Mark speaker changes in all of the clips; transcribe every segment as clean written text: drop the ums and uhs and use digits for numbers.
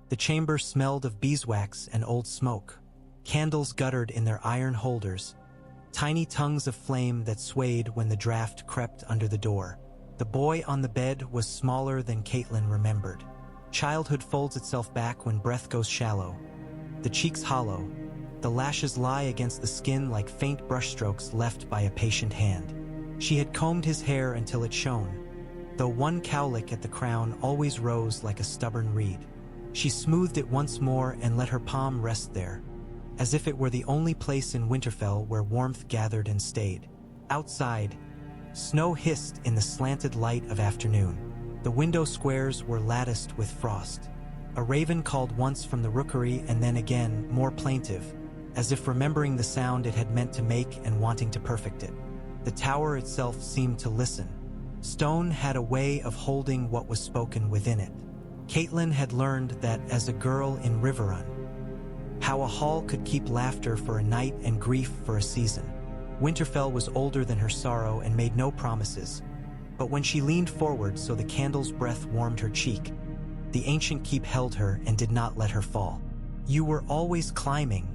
Speaker 1: The chamber smelled of beeswax and old smoke. Candles guttered in their iron holders, tiny tongues of flame that swayed when the draft crept under the door. The boy on the bed was smaller than Catelyn remembered. Childhood folds itself back when breath goes shallow. The cheeks hollow. The lashes lie against the skin like faint brushstrokes left by a patient hand. She had combed his hair until it shone, though one cowlick at the crown always rose like a stubborn reed. She smoothed it once more and let her palm rest there, as if it were the only place in Winterfell where warmth gathered and stayed. Outside, snow hissed in the slanted light of afternoon. The window squares were latticed with frost. A raven called once from the rookery and then again, more plaintive, as if remembering the sound it had meant to make and wanting to perfect it. The tower itself seemed to listen. Stone had a way of holding what was spoken within it. Catelyn had learned that as a girl in Riverrun, how a hall could keep laughter for a night and grief for a season. Winterfell was older than her sorrow and made no promises, but when she leaned forward so the candle's breath warmed her cheek, the ancient keep held her and did not let her fall. "You were always climbing,"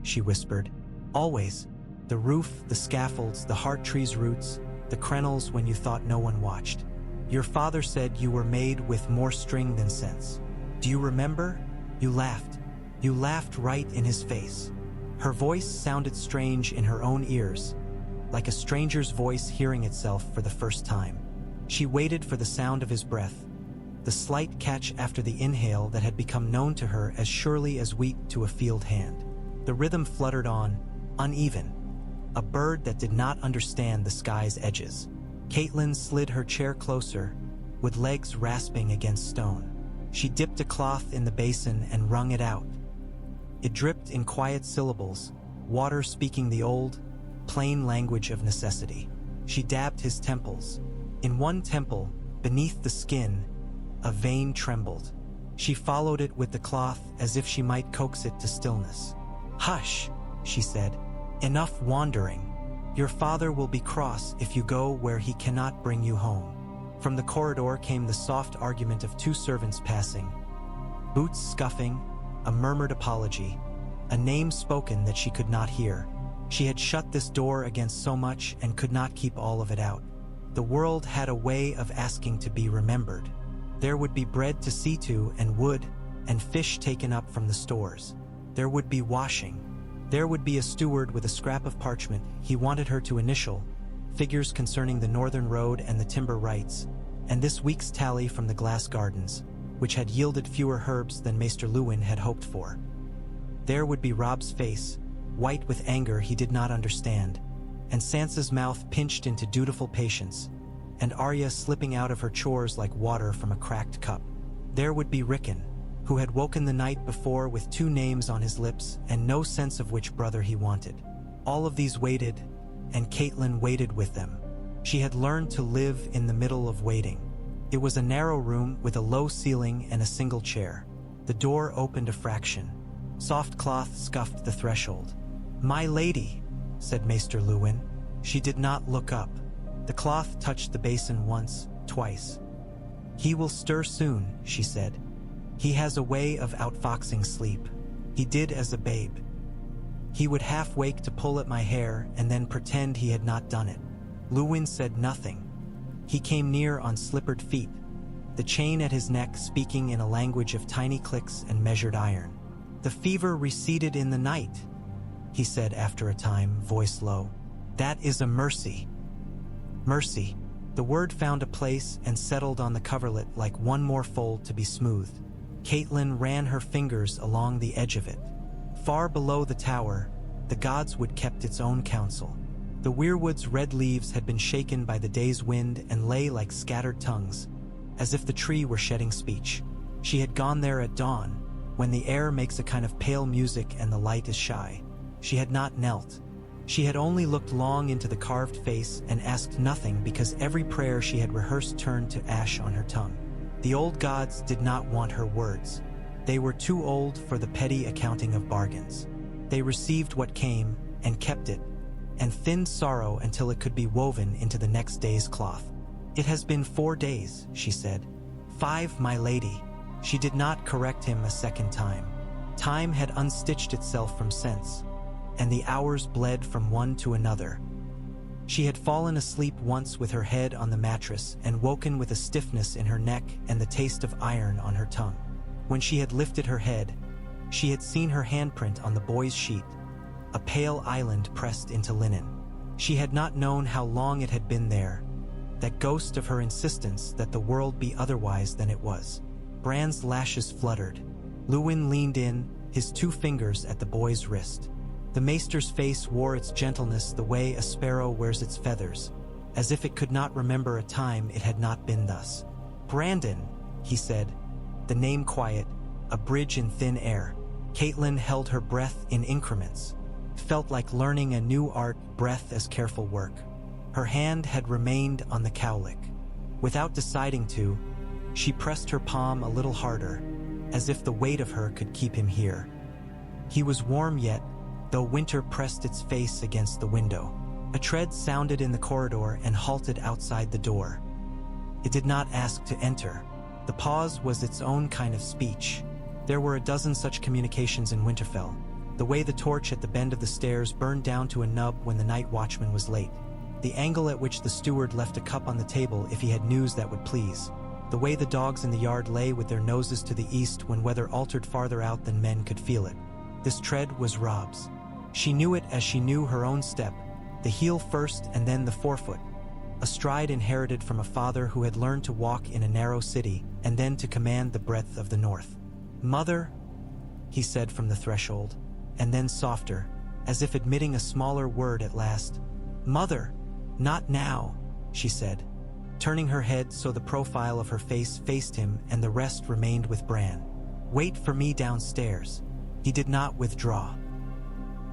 Speaker 1: she whispered. "Always. The roof, the scaffolds, the heart tree's roots, the crenels when you thought no one watched. Your father said you were made with more string than sense. Do you remember? You laughed. You laughed right in his face." Her voice sounded strange in her own ears, like a stranger's voice hearing itself for the first time. She waited for the sound of his breath, the slight catch after the inhale that had become known to her as surely as wheat to a field hand. The rhythm fluttered on, uneven, a bird that did not understand the sky's edges. Catelyn slid her chair closer, with legs rasping against stone. She dipped a cloth in the basin and wrung it out. It dripped in quiet syllables, water speaking the old, plain language of necessity. She dabbed his temples. In one temple, beneath the skin, a vein trembled. She followed it with the cloth as if she might coax it to stillness. "Hush," she said. "Enough wandering. Your father will be cross if you go where he cannot bring you home." From the corridor came the soft argument of two servants passing, boots scuffing, a murmured apology, a name spoken that she could not hear. She had shut this door against so much and could not keep all of it out. The world had a way of asking to be remembered. There would be bread to see to and wood, and fish taken up from the stores. There would be washing. There would be a steward with a scrap of parchment he wanted her to initial, figures concerning the northern road and the timber rights, and this week's tally from the glass gardens, which had yielded fewer herbs than Maester Luwin had hoped for. There would be Robb's face, white with anger he did not understand, and Sansa's mouth pinched into dutiful patience, and Arya slipping out of her chores like water from a cracked cup. There would be Rickon, who had woken the night before with two names on his lips and no sense of which brother he wanted. All of these waited, and Catelyn waited with them. She had learned to live in the middle of waiting. It was a narrow room with a low ceiling and a single chair. The door opened a fraction. Soft cloth scuffed the threshold. "My lady," said Maester Luwin. She did not look up. The cloth touched the basin once, twice. "He will stir soon," she said. "He has a way of outfoxing sleep. He did as a babe. He would half wake to pull at my hair and then pretend he had not done it." Luwin said nothing. He came near on slippered feet, the chain at his neck speaking in a language of tiny clicks and measured iron. "The fever receded in the night," he said after a time, voice low. "That is a mercy." Mercy. The word found a place and settled on the coverlet like one more fold to be smoothed. Catelyn ran her fingers along the edge of it. Far below the tower, the godswood kept its own counsel. The weirwood's red leaves had been shaken by the day's wind and lay like scattered tongues, as if the tree were shedding speech. She had gone there at dawn, when the air makes a kind of pale music and the light is shy. She had not knelt. She had only looked long into the carved face and asked nothing because every prayer she had rehearsed turned to ash on her tongue. The old gods did not want her words. They were too old for the petty accounting of bargains. They received what came and kept it, and thinned sorrow until it could be woven into the next day's cloth. "It has been 4 days," she said. "5, my lady." She did not correct him a second time. Time had unstitched itself from sense, and the hours bled from one to another. She had fallen asleep once with her head on the mattress and woken with a stiffness in her neck and the taste of iron on her tongue. When she had lifted her head, she had seen her handprint on the boy's sheet, a pale island pressed into linen. She had not known how long it had been there, that ghost of her insistence that the world be otherwise than it was. Bran's lashes fluttered. Luwin leaned in, his 2 fingers at the boy's wrist. The maester's face wore its gentleness the way a sparrow wears its feathers, as if it could not remember a time it had not been thus. "Brandon," he said, the name quiet, a bridge in thin air. Catelyn held her breath in increments. Felt like learning a new art, breath as careful work. Her hand had remained on the cowlick. Without deciding to, she pressed her palm a little harder, as if the weight of her could keep him here. He was warm yet, though winter pressed its face against the window. A tread sounded in the corridor and halted outside the door. It did not ask to enter. The pause was its own kind of speech. There were a dozen such communications in Winterfell. The way the torch at the bend of the stairs burned down to a nub when the night watchman was late. The angle at which the steward left a cup on the table if he had news that would please. The way the dogs in the yard lay with their noses to the east when weather altered farther out than men could feel it. This tread was Robb's. She knew it as she knew her own step, the heel first and then the forefoot, a stride inherited from a father who had learned to walk in a narrow city and then to command the breadth of the north. "Mother," he said from the threshold, and then softer, as if admitting a smaller word at last. "Mother, not now," she said, turning her head so the profile of her face faced him and the rest remained with Bran. "Wait for me downstairs." He did not withdraw.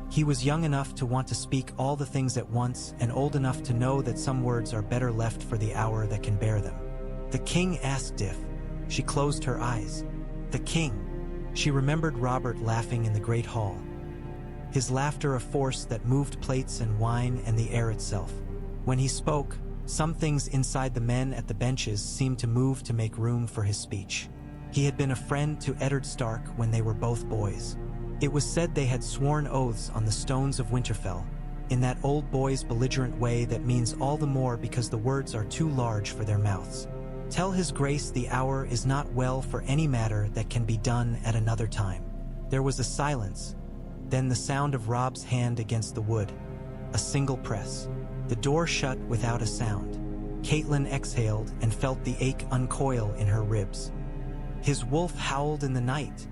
Speaker 1: He was young enough to want to speak all the things at once and old enough to know that some words are better left for the hour that can bear them. The king asked if. She closed her eyes. The king. She remembered Robert laughing in the great hall. His laughter a force that moved plates and wine and the air itself. When he spoke, some things inside the men at the benches seemed to move to make room for his speech. He had been a friend to Eddard Stark when they were both boys. It was said they had sworn oaths on the stones of Winterfell, in that old boy's belligerent way that means all the more because the words are too large for their mouths. "Tell his grace the hour is not well for any matter that can be done at another time." There was a silence, then the sound of Robb's hand against the wood, a single press. The door shut without a sound. Catelyn exhaled and felt the ache uncoil in her ribs. "His wolf howled in the night,"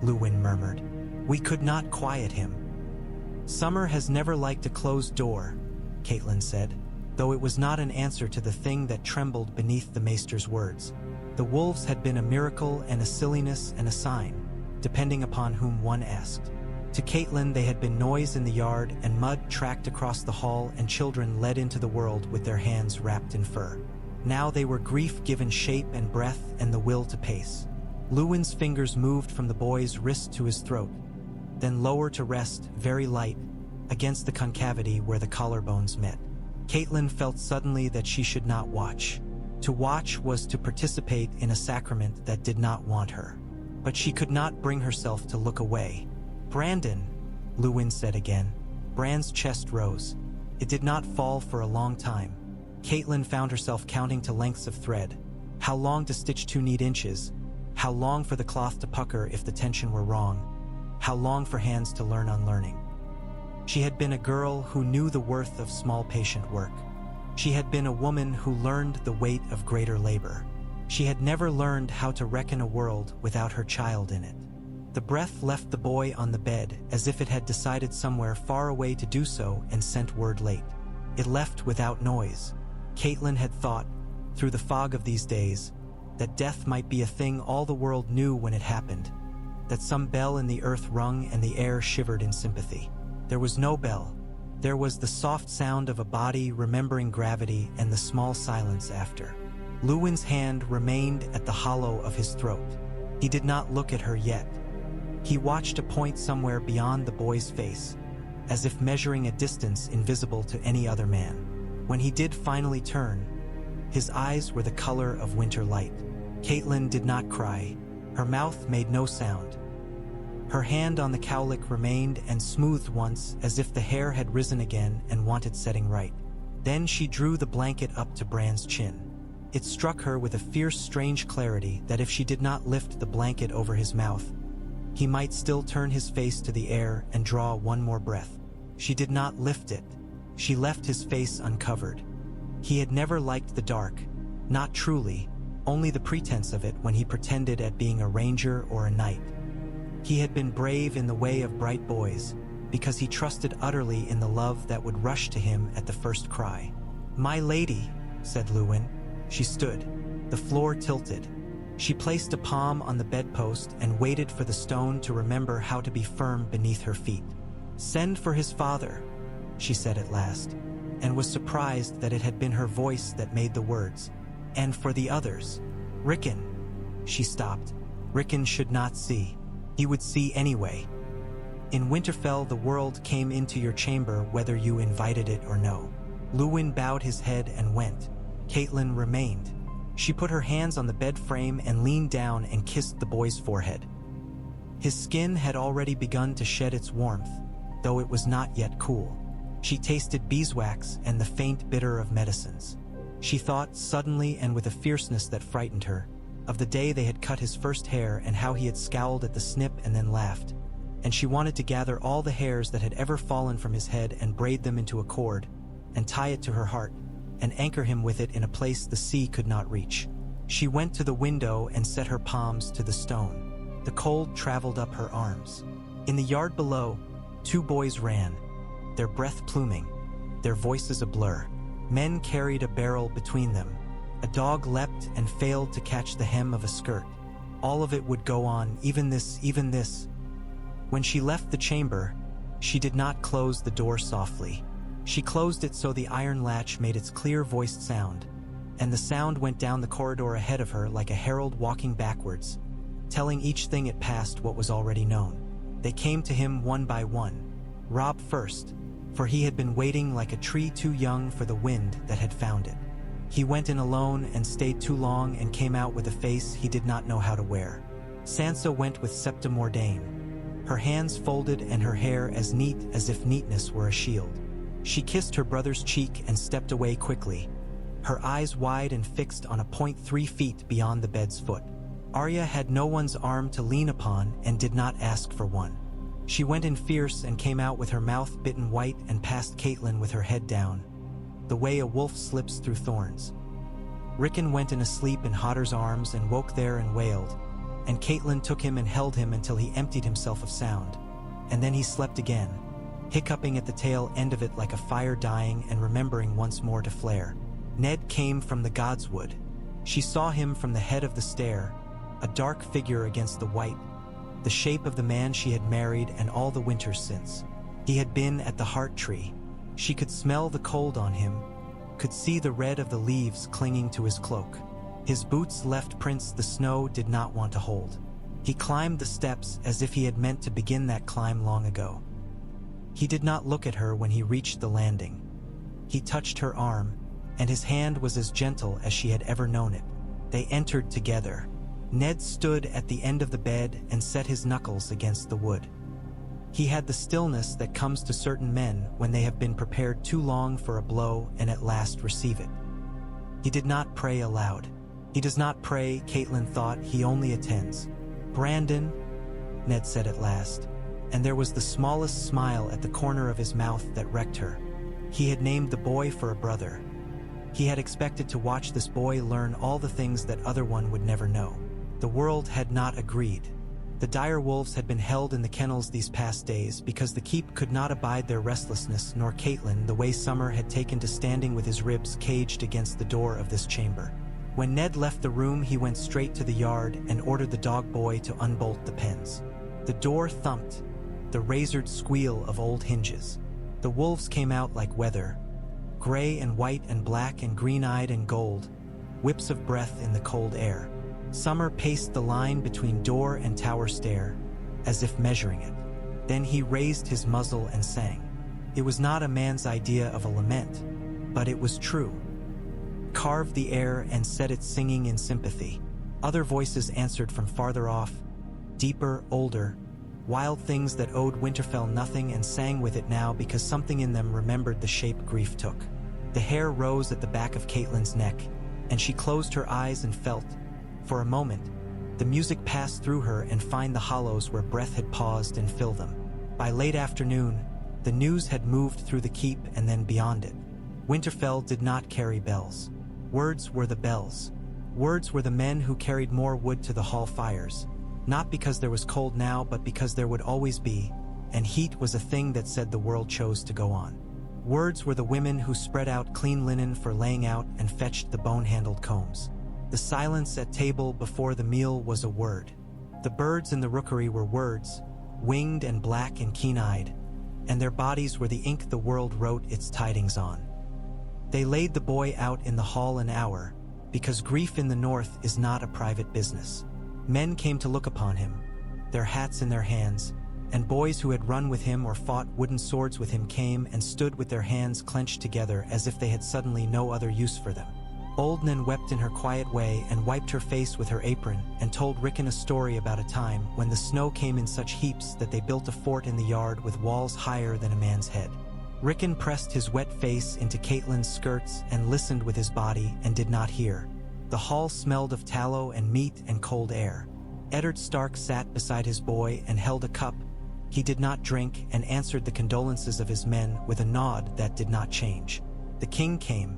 Speaker 1: Luwin murmured. "We could not quiet him." "Summer has never liked a closed door," Catelyn said, though it was not an answer to the thing that trembled beneath the maester's words. The wolves had been a miracle and a silliness and a sign, depending upon whom one asked. To Catelyn they had been noise in the yard and mud tracked across the hall and children led into the world with their hands wrapped in fur. Now they were grief given shape and breath and the will to pace. Luwin's fingers moved from the boy's wrist to his throat, then lower to rest, very light, against the concavity where the collarbones met. Catelyn felt suddenly that she should not watch. To watch was to participate in a sacrament that did not want her. But she could not bring herself to look away. "Brandon," Luwin said again. Bran's chest rose. It did not fall for a long time. Catelyn found herself counting to lengths of thread. How long to stitch 2 neat inches? How long for the cloth to pucker if the tension were wrong? How long for hands to learn unlearning? She had been a girl who knew the worth of small patient work. She had been a woman who learned the weight of greater labor. She had never learned how to reckon a world without her child in it. The breath left the boy on the bed as if it had decided somewhere far away to do so and sent word late. It left without noise. Catelyn had thought, through the fog of these days, that death might be a thing all the world knew when it happened, that some bell in the earth rung and the air shivered in sympathy. There was no bell. There was the soft sound of a body remembering gravity and the small silence after. Luwin's hand remained at the hollow of his throat. He did not look at her yet. He watched a point somewhere beyond the boy's face, as if measuring a distance invisible to any other man. When he did finally turn, his eyes were the color of winter light. Catelyn did not cry. Her mouth made no sound. Her hand on the cowlick remained and smoothed once, as if the hair had risen again and wanted setting right. Then she drew the blanket up to Bran's chin. It struck her with a fierce, strange clarity that if she did not lift the blanket over his mouth, he might still turn his face to the air and draw one more breath. She did not lift it. She left his face uncovered. He had never liked the dark, not truly, only the pretense of it when he pretended at being a ranger or a knight. He had been brave in the way of bright boys, because he trusted utterly in the love that would rush to him at the first cry. "My lady," said Luwin. She stood. The floor tilted. She placed a palm on the bedpost and waited for the stone to remember how to be firm beneath her feet. "Send for his father," she said at last, and was surprised that it had been her voice that made the words. "And for the others. Rickon." She stopped. Rickon should not see. He would see anyway. "In Winterfell the world came into your chamber whether you invited it or no." Luwin bowed his head and went. Catelyn remained. She put her hands on the bed frame and leaned down and kissed the boy's forehead. His skin had already begun to shed its warmth, though it was not yet cool. She tasted beeswax and the faint bitter of medicines. She thought, suddenly and with a fierceness that frightened her, of the day they had cut his first hair and how he had scowled at the snip and then laughed, and she wanted to gather all the hairs that had ever fallen from his head and braid them into a cord, and tie it to her heart, and anchor him with it in a place the sea could not reach. She went to the window and set her palms to the stone. The cold traveled up her arms. In the yard below, 2 boys ran, their breath pluming, their voices a blur. Men carried a barrel between them. A dog leapt and failed to catch the hem of a skirt. All of it would go on, even this, even this. When she left the chamber, she did not close the door softly. She closed it so the iron latch made its clear-voiced sound, and the sound went down the corridor ahead of her like a herald walking backwards, telling each thing it passed what was already known. They came to him one by one. Robb first, for he had been waiting like a tree too young for the wind that had found it. He went in alone and stayed too long and came out with a face he did not know how to wear. Sansa went with Septa Mordane, her hands folded and her hair as neat as if neatness were a shield. She kissed her brother's cheek and stepped away quickly, her eyes wide and fixed on a point 3 feet beyond the bed's foot. Arya had no one's arm to lean upon and did not ask for one. She went in fierce and came out with her mouth bitten white and past Catelyn with her head down, the way a wolf slips through thorns. Rickon went in asleep in Hodder's arms and woke there and wailed, and Catelyn took him and held him until he emptied himself of sound, and then he slept again, hiccuping at the tail end of it like a fire dying and remembering once more to flare. Ned came from the Godswood. She saw him from the head of the stair, a dark figure against the white, the shape of the man she had married and all the winters since. He had been at the heart tree. She could smell the cold on him, could see the red of the leaves clinging to his cloak. His boots left prints the snow did not want to hold. He climbed the steps as if he had meant to begin that climb long ago. He did not look at her when he reached the landing. He touched her arm, and his hand was as gentle as she had ever known it. They entered together. Ned stood at the end of the bed and set his knuckles against the wood. He had the stillness that comes to certain men when they have been prepared too long for a blow and at last receive it. He did not pray aloud. He does not pray, Catelyn thought, he only attends. "Brandon," Ned said at last, and there was the smallest smile at the corner of his mouth that wrecked her. He had named the boy for a brother. He had expected to watch this boy learn all the things that other one would never know. The world had not agreed. The dire wolves had been held in the kennels these past days because the keep could not abide their restlessness, nor Catelyn the way summer had taken to standing with his ribs caged against the door of this chamber. When Ned left the room, he went straight to the yard and ordered the dog boy to unbolt the pens. The door thumped, the razored squeal of old hinges. The wolves came out like weather, gray and white and black and green-eyed and gold, whips of breath in the cold air. Summer paced the line between door and tower stair, as if measuring it. Then he raised his muzzle and sang. It was not a man's idea of a lament, but it was true. Carved the air and set it singing in sympathy. Other voices answered from farther off, deeper, older, wild things that owed Winterfell nothing and sang with it now because something in them remembered the shape grief took. The hair rose at the back of Catelyn's neck, and she closed her eyes and felt, for a moment, the music pass through her and find the hollows where breath had paused and fill them. By late afternoon, the news had moved through the keep and then beyond it. Winterfell did not carry bells. Words were the bells. Words were the men who carried more wood to the hall fires, not because there was cold now, but because there would always be, and heat was a thing that said the world chose to go on. Words were the women who spread out clean linen for laying out and fetched the bone-handled combs. The silence at table before the meal was a word. The birds in the rookery were words, winged and black and keen-eyed, and their bodies were the ink the world wrote its tidings on. They laid the boy out in the hall an hour, because grief in the north is not a private business. Men came to look upon him, their hats in their hands, and boys who had run with him or fought wooden swords with him came and stood with their hands clenched together as if they had suddenly no other use for them. Old Nan wept in her quiet way and wiped her face with her apron and told Rickon a story about a time when the snow came in such heaps that they built a fort in the yard with walls higher than a man's head. Rickon pressed his wet face into Catelyn's skirts and listened with his body and did not hear. The hall smelled of tallow and meat and cold air. Eddard Stark sat beside his boy and held a cup. He did not drink and answered the condolences of his men with a nod that did not change. The king came.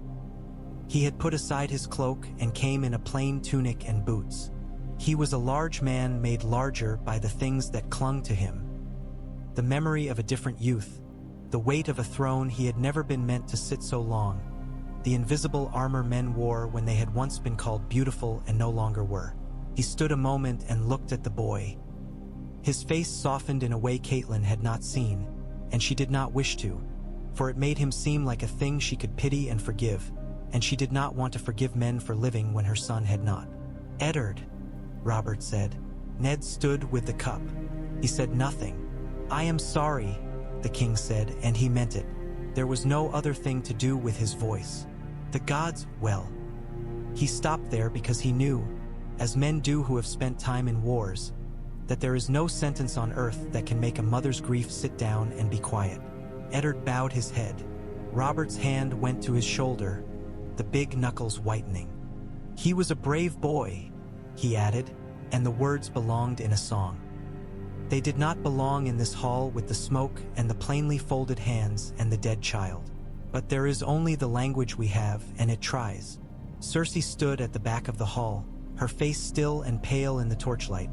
Speaker 1: He had put aside his cloak and came in a plain tunic and boots. He was a large man made larger by the things that clung to him. The memory of a different youth, the weight of a throne he had never been meant to sit so long, the invisible armor men wore when they had once been called beautiful and no longer were. He stood a moment and looked at the boy. His face softened in a way Catelyn had not seen, and she did not wish to, for it made him seem like a thing she could pity and forgive, and she did not want to forgive men for living when her son had not. "Eddard," Robert said. Ned stood with the cup. He said nothing. "I am sorry," the king said, and he meant it. There was no other thing to do with his voice. The gods, well. He stopped there because he knew, as men do who have spent time in wars, that there is no sentence on earth that can make a mother's grief sit down and be quiet. Eddard bowed his head. Robert's hand went to his shoulder, the big knuckles whitening. "He was a brave boy," he added, and the words belonged in a song. They did not belong in this hall with the smoke and the plainly folded hands and the dead child. But there is only the language we have, and it tries. Cersei stood at the back of the hall, her face still and pale in the torchlight,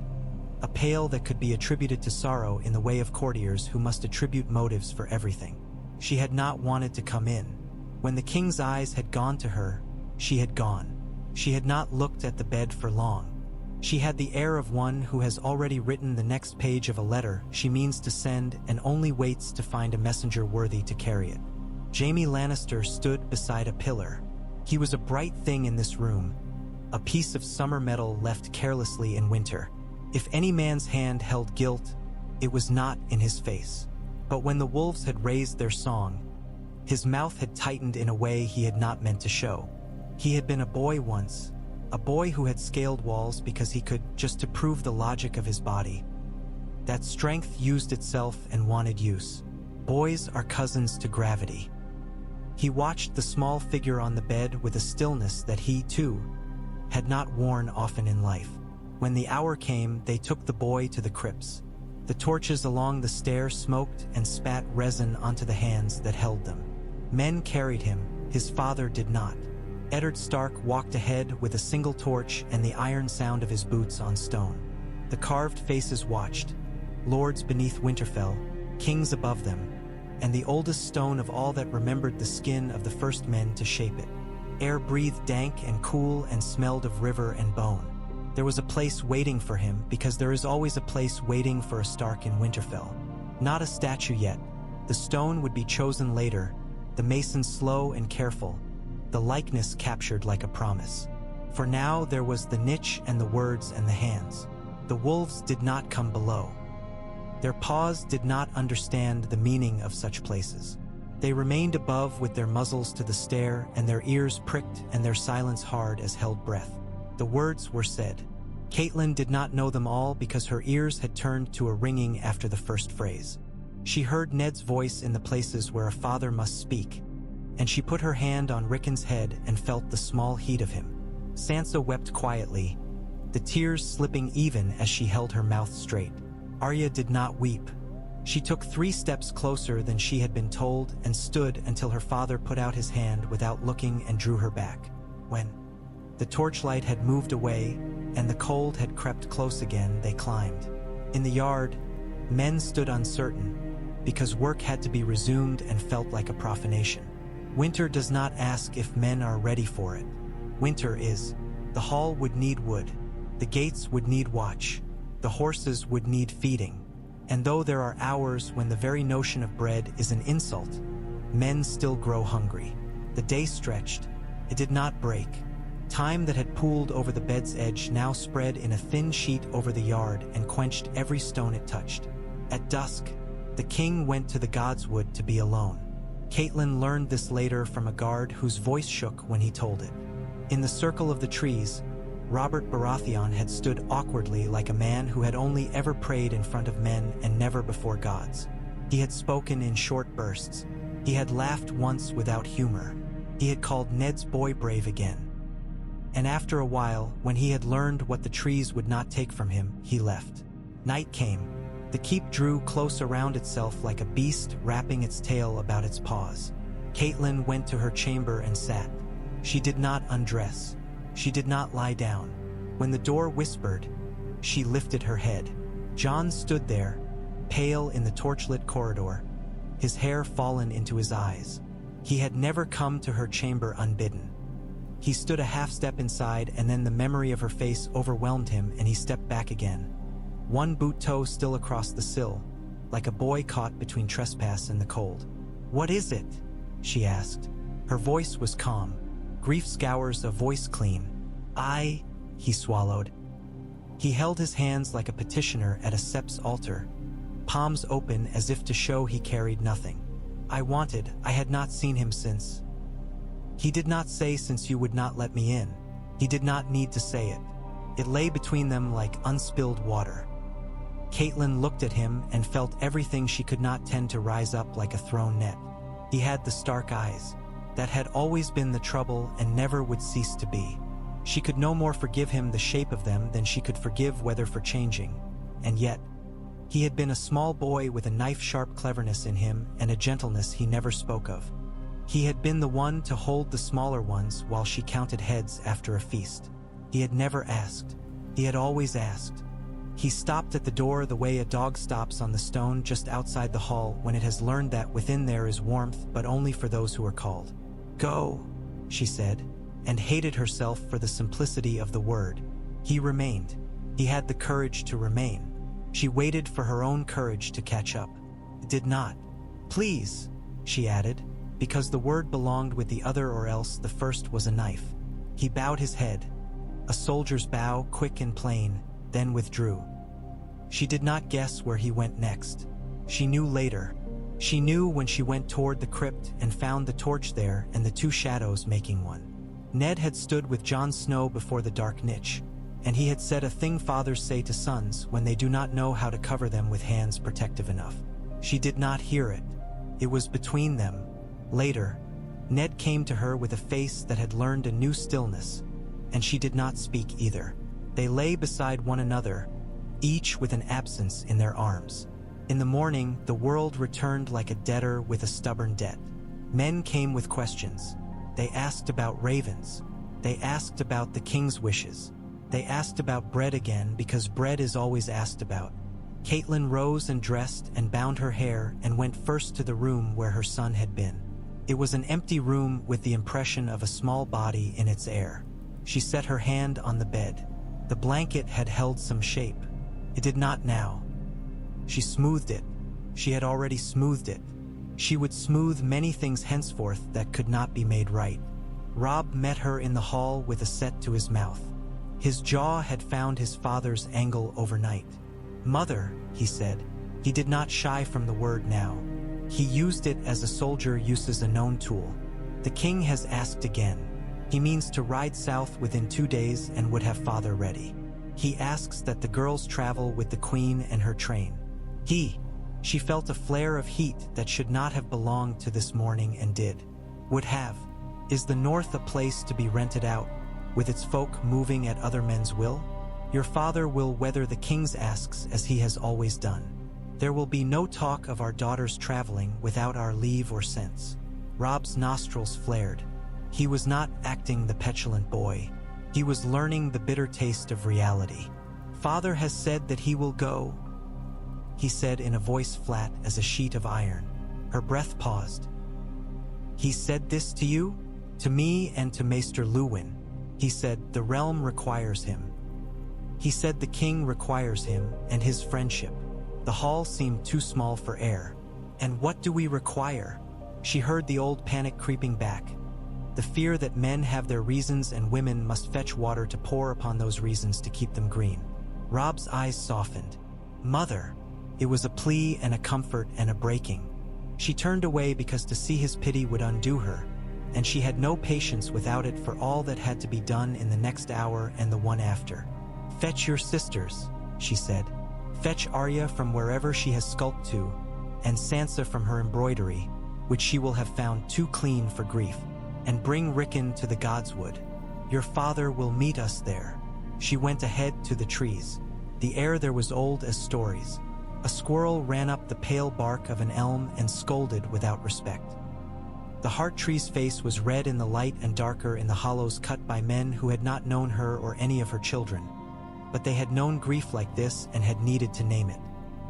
Speaker 1: a pale that could be attributed to sorrow in the way of courtiers who must attribute motives for everything. She had not wanted to come in. When the king's eyes had gone to her, she had gone. She had not looked at the bed for long. She had the air of one who has already written the next page of a letter she means to send and only waits to find a messenger worthy to carry it. Jaime Lannister stood beside a pillar. He was a bright thing in this room, a piece of summer metal left carelessly in winter. If any man's hand held guilt, it was not in his face. But when the wolves had raised their song, his mouth had tightened in a way he had not meant to show. He had been a boy once, a boy who had scaled walls because he could, just to prove the logic of his body. That strength used itself and wanted use. Boys are cousins to gravity. He watched the small figure on the bed with a stillness that he, too, had not worn often in life. When the hour came, they took the boy to the crypts. The torches along the stair smoked and spat resin onto the hands that held them. Men carried him, his father did not. Eddard Stark walked ahead with a single torch and the iron sound of his boots on stone. The carved faces watched, lords beneath Winterfell, kings above them, and the oldest stone of all that remembered the skin of the first men to shape it. Air breathed dank and cool and smelled of river and bone. There was a place waiting for him because there is always a place waiting for a Stark in Winterfell. Not a statue yet. The stone would be chosen later, the mason slow and careful, the likeness captured like a promise. For now there was the niche and the words and the hands. The wolves did not come below. Their paws did not understand the meaning of such places. They remained above with their muzzles to the stair and their ears pricked and their silence hard as held breath. The words were said. Caitlin did not know them all because her ears had turned to a ringing after the first phrase. She heard Ned's voice in the places where a father must speak, and she put her hand on Rickon's head and felt the small heat of him. Sansa wept quietly, the tears slipping even as she held her mouth straight. Arya did not weep. She took 3 steps closer than she had been told and stood until her father put out his hand without looking and drew her back. When the torchlight had moved away and the cold had crept close again, they climbed. In the yard, men stood uncertain, because work had to be resumed and felt like a profanation. Winter does not ask if men are ready for it. Winter is. The hall would need wood. The gates would need watch. The horses would need feeding. And though there are hours when the very notion of bread is an insult, men still grow hungry. The day stretched. It did not break. Time that had pooled over the bed's edge now spread in a thin sheet over the yard and quenched every stone it touched. At dusk, the king went to the godswood to be alone. Caitlin learned this later from a guard whose voice shook when he told it. In the circle of the trees, Robert Baratheon had stood awkwardly like a man who had only ever prayed in front of men and never before gods. He had spoken in short bursts. He had laughed once without humor. He had called Ned's boy brave again. And after a while, when he had learned what the trees would not take from him, he left. Night came. The keep drew close around itself like a beast wrapping its tail about its paws. Caitlin went to her chamber and sat. She did not undress. She did not lie down. When the door whispered, she lifted her head. Jon stood there, pale in the torchlit corridor, his hair fallen into his eyes. He had never come to her chamber unbidden. He stood a half step inside, and then the memory of her face overwhelmed him and he stepped back again. One boot toe still across the sill, like a boy caught between trespass and the cold. "What is it?" she asked. Her voice was calm. Grief scours a voice clean. He swallowed. He held his hands like a petitioner at a sept's altar, palms open as if to show he carried nothing. I had not seen him since. He did not say since you would not let me in. He did not need to say it. It lay between them like unspilled water. Caitlin looked at him and felt everything she could not tend to rise up like a thrown net. He had the stark eyes. That had always been the trouble and never would cease to be. She could no more forgive him the shape of them than she could forgive weather for changing. And yet, he had been a small boy with a knife-sharp cleverness in him and a gentleness he never spoke of. He had been the one to hold the smaller ones while she counted heads after a feast. He had never asked. He had always asked. He stopped at the door the way a dog stops on the stone just outside the hall when it has learned that within there is warmth, but only for those who are called. "Go," she said, and hated herself for the simplicity of the word. He remained. He had the courage to remain. She waited for her own courage to catch up. It did not. "Please," she added, because the word belonged with the other, or else the first was a knife. He bowed his head. A soldier's bow, quick and plain, then withdrew. She did not guess where he went next. She knew later. She knew when she went toward the crypt and found the torch there and the 2 shadows making one. Ned had stood with Jon Snow before the dark niche, and he had said a thing fathers say to sons when they do not know how to cover them with hands protective enough. She did not hear it. It was between them. Later, Ned came to her with a face that had learned a new stillness, and she did not speak either. They lay beside one another, each with an absence in their arms. In the morning, the world returned like a debtor with a stubborn debt. Men came with questions. They asked about ravens. They asked about the king's wishes. They asked about bread again, because bread is always asked about. Caitlin rose and dressed and bound her hair and went first to the room where her son had been. It was an empty room with the impression of a small body in its air. She set her hand on the bed. The blanket had held some shape. It did not now. She smoothed it. She had already smoothed it. She would smooth many things henceforth that could not be made right. Robb met her in the hall with a set to his mouth. His jaw had found his father's angle overnight. "Mother," he said. He did not shy from the word now. He used it as a soldier uses a known tool. "The king has asked again. He means to ride south within 2 days and would have father ready." He asks that the girls travel with the queen and her train. She felt a flare of heat that should not have belonged to this morning and did. Would have. Is the north a place to be rented out, with its folk moving at other men's will? Your father will weather the king's asks as he has always done. There will be no talk of our daughters traveling without our leave or sense. Rob's nostrils flared. He was not acting the petulant boy. He was learning the bitter taste of reality. Father has said that he will go, he said in a voice flat as a sheet of iron. Her breath paused. He said this to you? To me and to Maester Luwin. He said the realm requires him. He said the king requires him and his friendship. The hall seemed too small for air. And what do we require? She heard the old panic creeping back. The fear that men have their reasons and women must fetch water to pour upon those reasons to keep them green. Rob's eyes softened. Mother! It was a plea and a comfort and a breaking. She turned away because to see his pity would undo her, and she had no patience without it for all that had to be done in the next hour and the one after. Fetch your sisters, she said. Fetch Arya from wherever she has skulked to, and Sansa from her embroidery, which she will have found too clean for grief, and bring Rickon to the Godswood. Your father will meet us there. She went ahead to the trees. The air there was old as stories. A squirrel ran up the pale bark of an elm and scolded without respect. The heart tree's face was red in the light and darker in the hollows cut by men who had not known her or any of her children. But they had known grief like this and had needed to name it.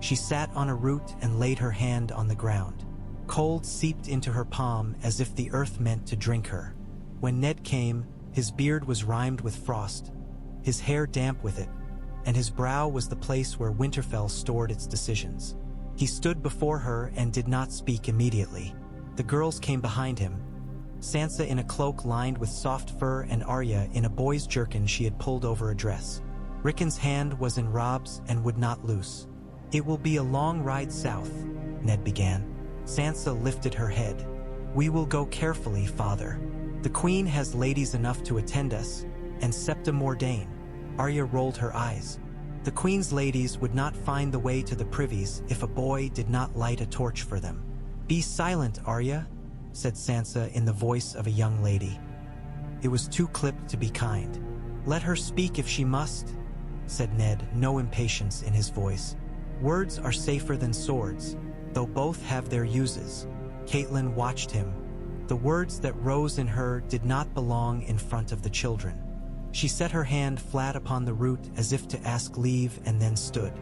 Speaker 1: She sat on a root and laid her hand on the ground. Cold seeped into her palm as if the earth meant to drink her. When Ned came, his beard was rimed with frost, his hair damp with it, and his brow was the place where Winterfell stored its decisions. He stood before her and did not speak immediately. The girls came behind him, Sansa in a cloak lined with soft fur and Arya in a boy's jerkin she had pulled over a dress. Rickon's hand was in Rob's and would not loose. It will be a long ride south, Ned began. Sansa lifted her head. We will go carefully, father. The queen has ladies enough to attend us, and Septa Mordain. Arya rolled her eyes. The queen's ladies would not find the way to the privies if a boy did not light a torch for them. Be silent, Arya, said Sansa in the voice of a young lady. It was too clipped to be kind. Let her speak if she must, said Ned, no impatience in his voice. Words are safer than swords, though both have their uses. Catelyn watched him. The words that rose in her did not belong in front of the children. She set her hand flat upon the root as if to ask leave and then stood.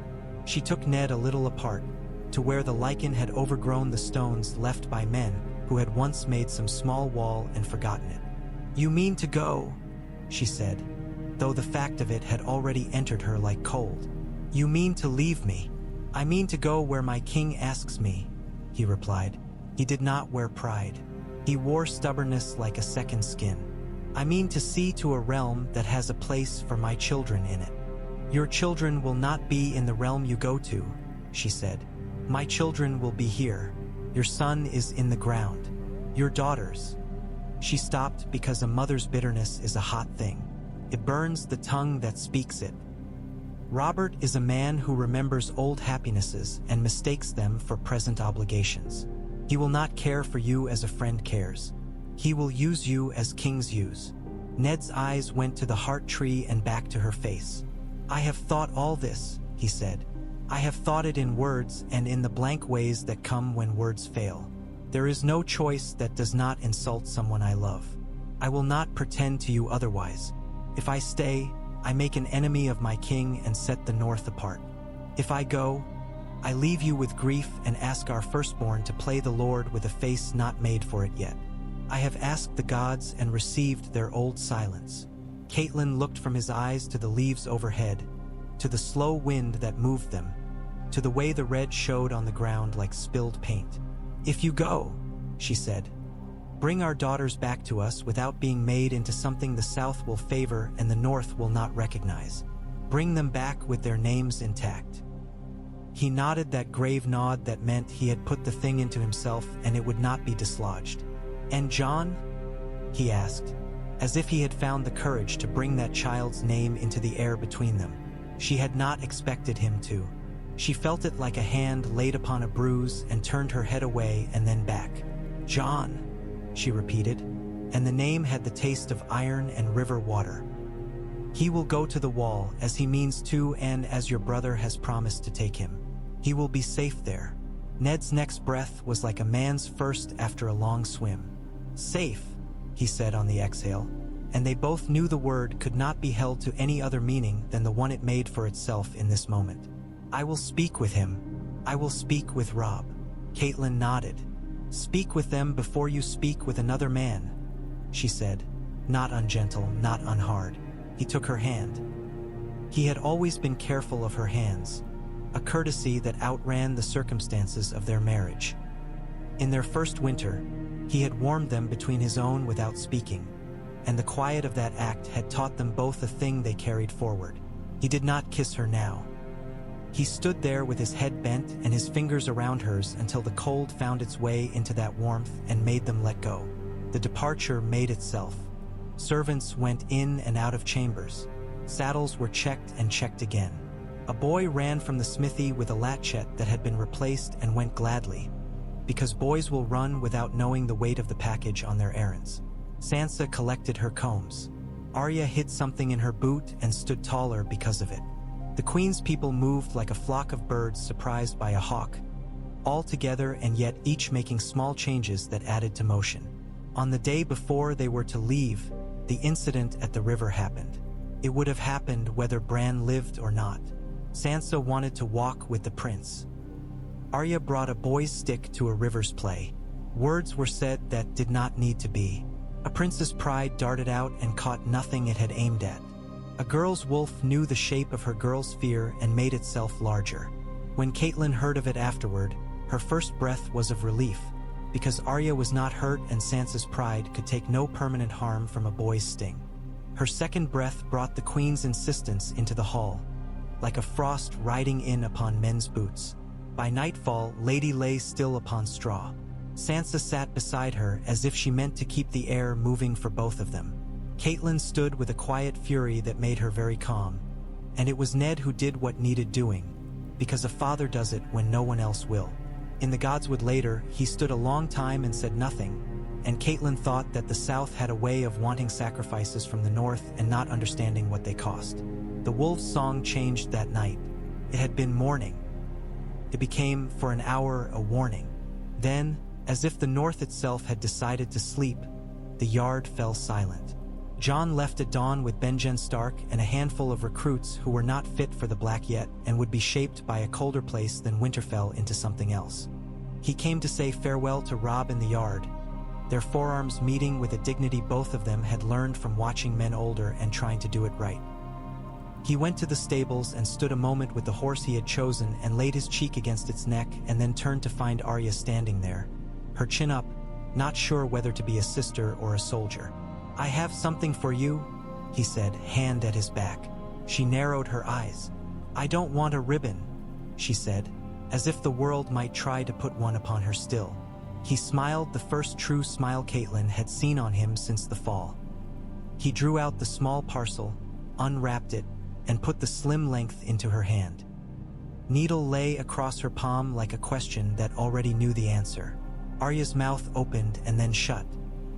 Speaker 1: She took Ned a little apart, to where the lichen had overgrown the stones left by men who had once made some small wall and forgotten it. You mean to go, she said, though the fact of it had already entered her like cold. You mean to leave me? I mean to go where my king asks me, he replied. He did not wear pride. He wore stubbornness like a second skin. I mean to see to a realm that has a place for my children in it. Your children will not be in the realm you go to, she said. My children will be here. Your son is in the ground. Your daughters. She stopped because a mother's bitterness is a hot thing. It burns the tongue that speaks it. Robert is a man who remembers old happinesses and mistakes them for present obligations. He will not care for you as a friend cares. He will use you as kings use. Ned's eyes went to the heart tree and back to her face. I have thought all this, he said. I have thought it in words and in the blank ways that come when words fail. There is no choice that does not insult someone I love. I will not pretend to you otherwise. If I stay, I make an enemy of my king and set the north apart. If I go, I leave you with grief and ask our firstborn to play the Lord with a face not made for it yet. I have asked the gods and received their old silence. Catelyn looked from his eyes to the leaves overhead, to the slow wind that moved them, to the way the red showed on the ground like spilled paint. If you go, she said, bring our daughters back to us without being made into something the South will favor and the North will not recognize. Bring them back with their names intact. He nodded that grave nod that meant he had put the thing into himself and it would not be dislodged. And John? He asked, as if he had found the courage to bring that child's name into the air between them. She had not expected him to. She felt it like a hand laid upon a bruise and turned her head away and then back. "John," she repeated, and the name had the taste of iron and river water. "He will go to the wall, as he means to, and as your brother has promised to take him. He will be safe there." Ned's next breath was like a man's first after a long swim. "Safe," he said on the exhale, and they both knew the word could not be held to any other meaning than the one it made for itself in this moment. "I will speak with him. I will speak with Robb." Catelyn nodded. "Speak with them before you speak with another man," she said, not ungentle, not unhard. He took her hand. He had always been careful of her hands, a courtesy that outran the circumstances of their marriage. In their first winter, he had warmed them between his own without speaking, and the quiet of that act had taught them both a thing they carried forward. He did not kiss her now. He stood there with his head bent and his fingers around hers until the cold found its way into that warmth and made them let go. The departure made itself. Servants went in and out of chambers. Saddles were checked and checked again. A boy ran from the smithy with a latchet that had been replaced and went gladly, because boys will run without knowing the weight of the package on their errands. Sansa collected her combs. Arya hid something in her boot and stood taller because of it. The Queen's people moved like a flock of birds surprised by a hawk, all together and yet each making small changes that added to motion. On the day before they were to leave, the incident at the river happened. It would have happened whether Bran lived or not. Sansa wanted to walk with the prince. Arya brought a boy's stick to a river's play. Words were said that did not need to be. A prince's pride darted out and caught nothing it had aimed at. A girl's wolf knew the shape of her girl's fear and made itself larger. When Catelyn heard of it afterward, her first breath was of relief, because Arya was not hurt and Sansa's pride could take no permanent harm from a boy's sting. Her second breath brought the Queen's insistence into the hall, like a frost riding in upon men's boots. By nightfall, Lady lay still upon straw. Sansa sat beside her as if she meant to keep the air moving for both of them. Catelyn stood with a quiet fury that made her very calm, and it was Ned who did what needed doing, because a father does it when no one else will. In the Godswood later, he stood a long time and said nothing, and Catelyn thought that the South had a way of wanting sacrifices from the North and not understanding what they cost. The wolf's song changed that night. It had been morning. It became, for an hour, a warning. Then, as if the North itself had decided to sleep, the yard fell silent. Jon left at dawn with Benjen Stark and a handful of recruits who were not fit for the Black yet and would be shaped by a colder place than Winterfell into something else. He came to say farewell to Robb in the yard, their forearms meeting with a dignity both of them had learned from watching men older and trying to do it right. He went to the stables and stood a moment with the horse he had chosen and laid his cheek against its neck and then turned to find Arya standing there, her chin up, not sure whether to be a sister or a soldier. "I have something for you," he said, hand at his back. She narrowed her eyes. "I don't want a ribbon," she said, as if the world might try to put one upon her still. He smiled, the first true smile Catelyn had seen on him since the fall. He drew out the small parcel, unwrapped it, and put the slim length into her hand. Needle lay across her palm like a question that already knew the answer. Arya's mouth opened and then shut.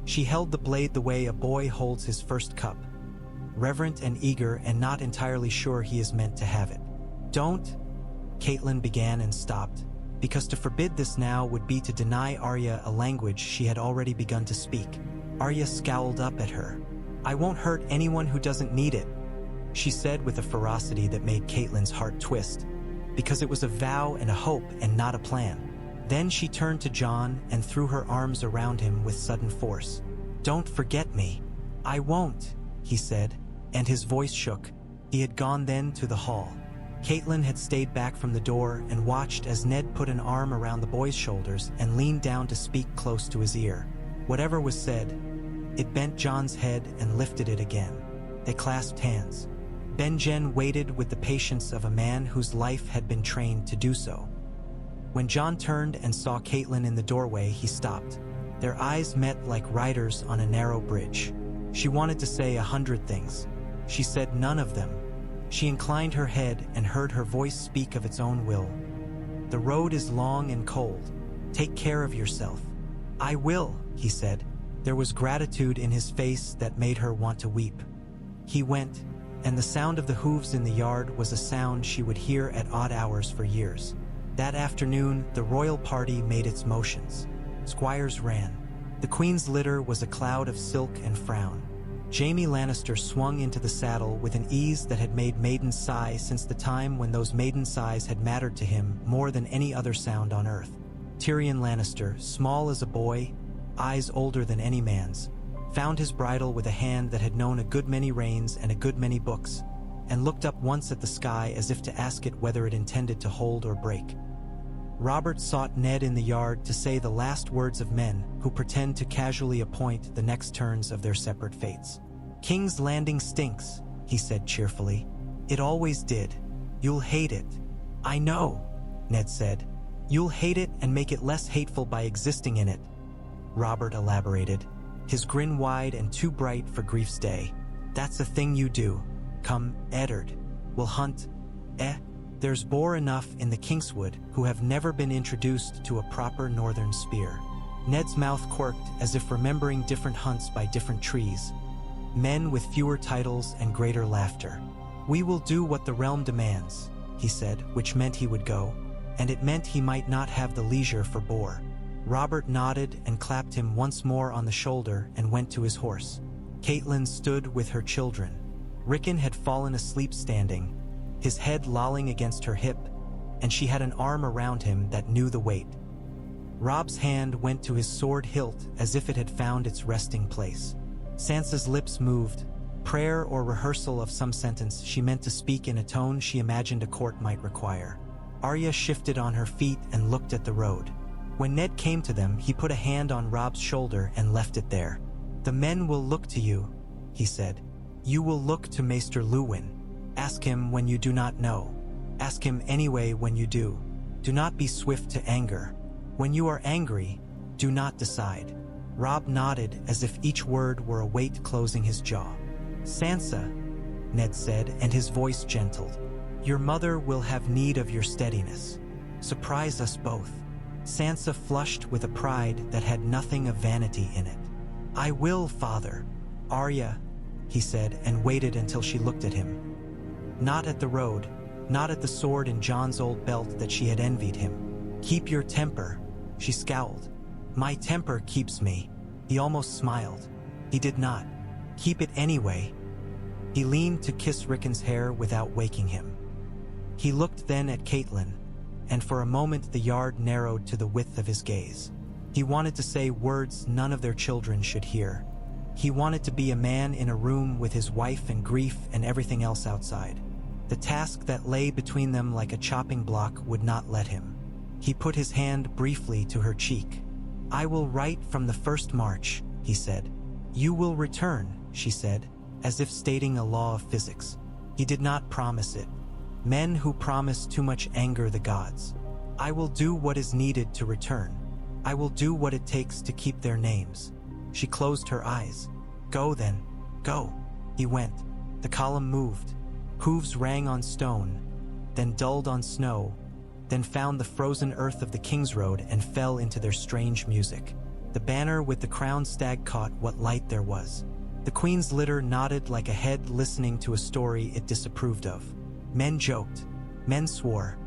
Speaker 1: She held the blade the way a boy holds his first cup, reverent and eager and not entirely sure he is meant to have it. "Don't," Catelyn began and stopped, because to forbid this now would be to deny Arya a language she had already begun to speak. Arya scowled up at her. "I won't hurt anyone who doesn't need it," she said with a ferocity that made Catelyn's heart twist, because it was a vow and a hope and not a plan. Then she turned to Jon and threw her arms around him with sudden force. "Don't forget me." "I won't," he said, and his voice shook. He had gone then to the hall. Catelyn had stayed back from the door and watched as Ned put an arm around the boy's shoulders and leaned down to speak close to his ear. Whatever was said, it bent Jon's head and lifted it again. They clasped hands. Benjen waited with the patience of a man whose life had been trained to do so. When Jon turned and saw Catelyn in the doorway, he stopped. Their eyes met like riders on a narrow bridge. She wanted to say 100 things. She said none of them. She inclined her head and heard her voice speak of its own will. "The road is long and cold. Take care of yourself." "I will," he said. There was gratitude in his face that made her want to weep. He went, and the sound of the hooves in the yard was a sound she would hear at odd hours for years. That afternoon, the royal party made its motions. Squires ran. The Queen's litter was a cloud of silk and frown. Jaime Lannister swung into the saddle with an ease that had made maidens sigh since the time when those maiden sighs had mattered to him more than any other sound on earth. Tyrion Lannister, small as a boy, eyes older than any man's, found his bridle with a hand that had known a good many reigns and a good many books, and looked up once at the sky as if to ask it whether it intended to hold or break. Robert sought Ned in the yard to say the last words of men who pretend to casually appoint the next turns of their separate fates. "King's Landing stinks," he said cheerfully. "It always did. You'll hate it." "I know," Ned said. "You'll hate it and make it less hateful by existing in it," Robert elaborated, his grin wide and too bright for grief's day. "That's a thing you do. Come, Eddard. We'll hunt. There's boar enough in the Kingswood who have never been introduced to a proper northern spear." Ned's mouth quirked as if remembering different hunts by different trees. Men with fewer titles and greater laughter. "We will do what the realm demands," he said, which meant he would go, and it meant he might not have the leisure for boar. Robert nodded and clapped him once more on the shoulder and went to his horse. Catelyn stood with her children. Rickon had fallen asleep standing, his head lolling against her hip, and she had an arm around him that knew the weight. Rob's hand went to his sword hilt as if it had found its resting place. Sansa's lips moved, prayer or rehearsal of some sentence she meant to speak in a tone she imagined a court might require. Arya shifted on her feet and looked at the road. When Ned came to them, he put a hand on Rob's shoulder and left it there. "The men will look to you," he said. "You will look to Maester Luwin. Ask him when you do not know. Ask him anyway when you do. Do not be swift to anger. When you are angry, do not decide." Rob nodded as if each word were a weight closing his jaw. "Sansa," Ned said, and his voice gentled. "Your mother will have need of your steadiness. Surprise us both." Sansa flushed with a pride that had nothing of vanity in it. "I will, father." "Arya," he said, and waited until she looked at him. Not at the road, not at the sword in Jon's old belt that she had envied him. "Keep your temper," she scowled. "My temper keeps me." He almost smiled. He did not. "Keep it anyway." He leaned to kiss Rickon's hair without waking him. He looked then at Catelyn, and for a moment the yard narrowed to the width of his gaze. He wanted to say words none of their children should hear. He wanted to be a man in a room with his wife and grief and everything else outside. The task that lay between them like a chopping block would not let him. He put his hand briefly to her cheek. "I will write from the first march," he said. "You will return," she said, as if stating a law of physics. He did not promise it. Men who promise too much anger the gods. "I will do what is needed to return. I will do what it takes to keep their names." She closed her eyes. "Go then, go." He went. The column moved. Hooves rang on stone, then dulled on snow, then found the frozen earth of the King's Road and fell into their strange music. The banner with the crowned stag caught what light there was. The Queen's litter nodded like a head listening to a story it disapproved of. Men joked. Men swore.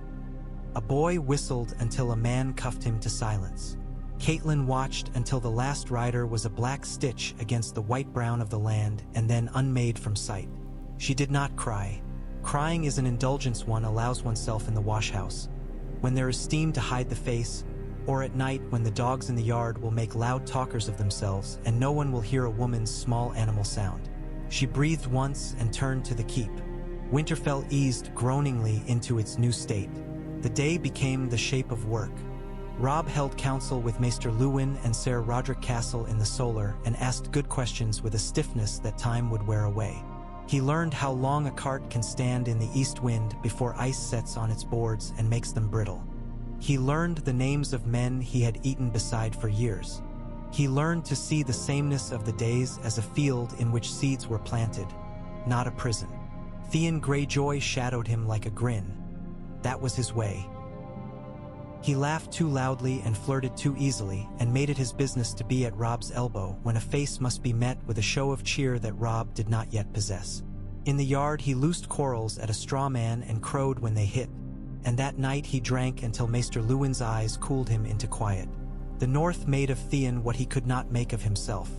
Speaker 1: A boy whistled until a man cuffed him to silence. Catelyn watched until the last rider was a black stitch against the white-brown of the land and then unmade from sight. She did not cry. Crying is an indulgence one allows oneself in the washhouse, when there is steam to hide the face, or at night when the dogs in the yard will make loud talkers of themselves and no one will hear a woman's small animal sound. She breathed once and turned to the keep. Winterfell eased groaningly into its new state. The day became the shape of work. Robb held council with Maester Luwin and Ser Roderick Castle in the Solar and asked good questions with a stiffness that time would wear away. He learned how long a cart can stand in the east wind before ice sets on its boards and makes them brittle. He learned the names of men he had eaten beside for years. He learned to see the sameness of the days as a field in which seeds were planted, not a prison. Theon Greyjoy shadowed him like a grin. That was his way. He laughed too loudly and flirted too easily, and made it his business to be at Robb's elbow when a face must be met with a show of cheer that Robb did not yet possess. In the yard he loosed quarrels at a straw man and crowed when they hit, and that night he drank until Maester Luwin's eyes cooled him into quiet. The North made of Theon what he could not make of himself.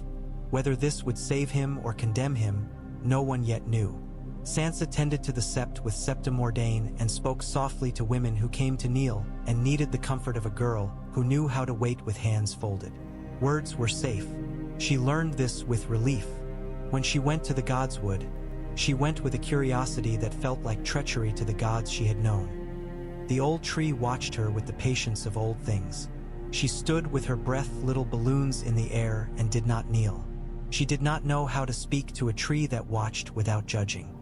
Speaker 1: Whether this would save him or condemn him, no one yet knew. Sansa tended to the sept with Septa Mordane and spoke softly to women who came to kneel and needed the comfort of a girl who knew how to wait with hands folded. Words were safe. She learned this with relief. When she went to the Godswood, she went with a curiosity that felt like treachery to the gods she had known. The old tree watched her with the patience of old things. She stood with her breath little balloons in the air and did not kneel. She did not know how to speak to a tree that watched without judging.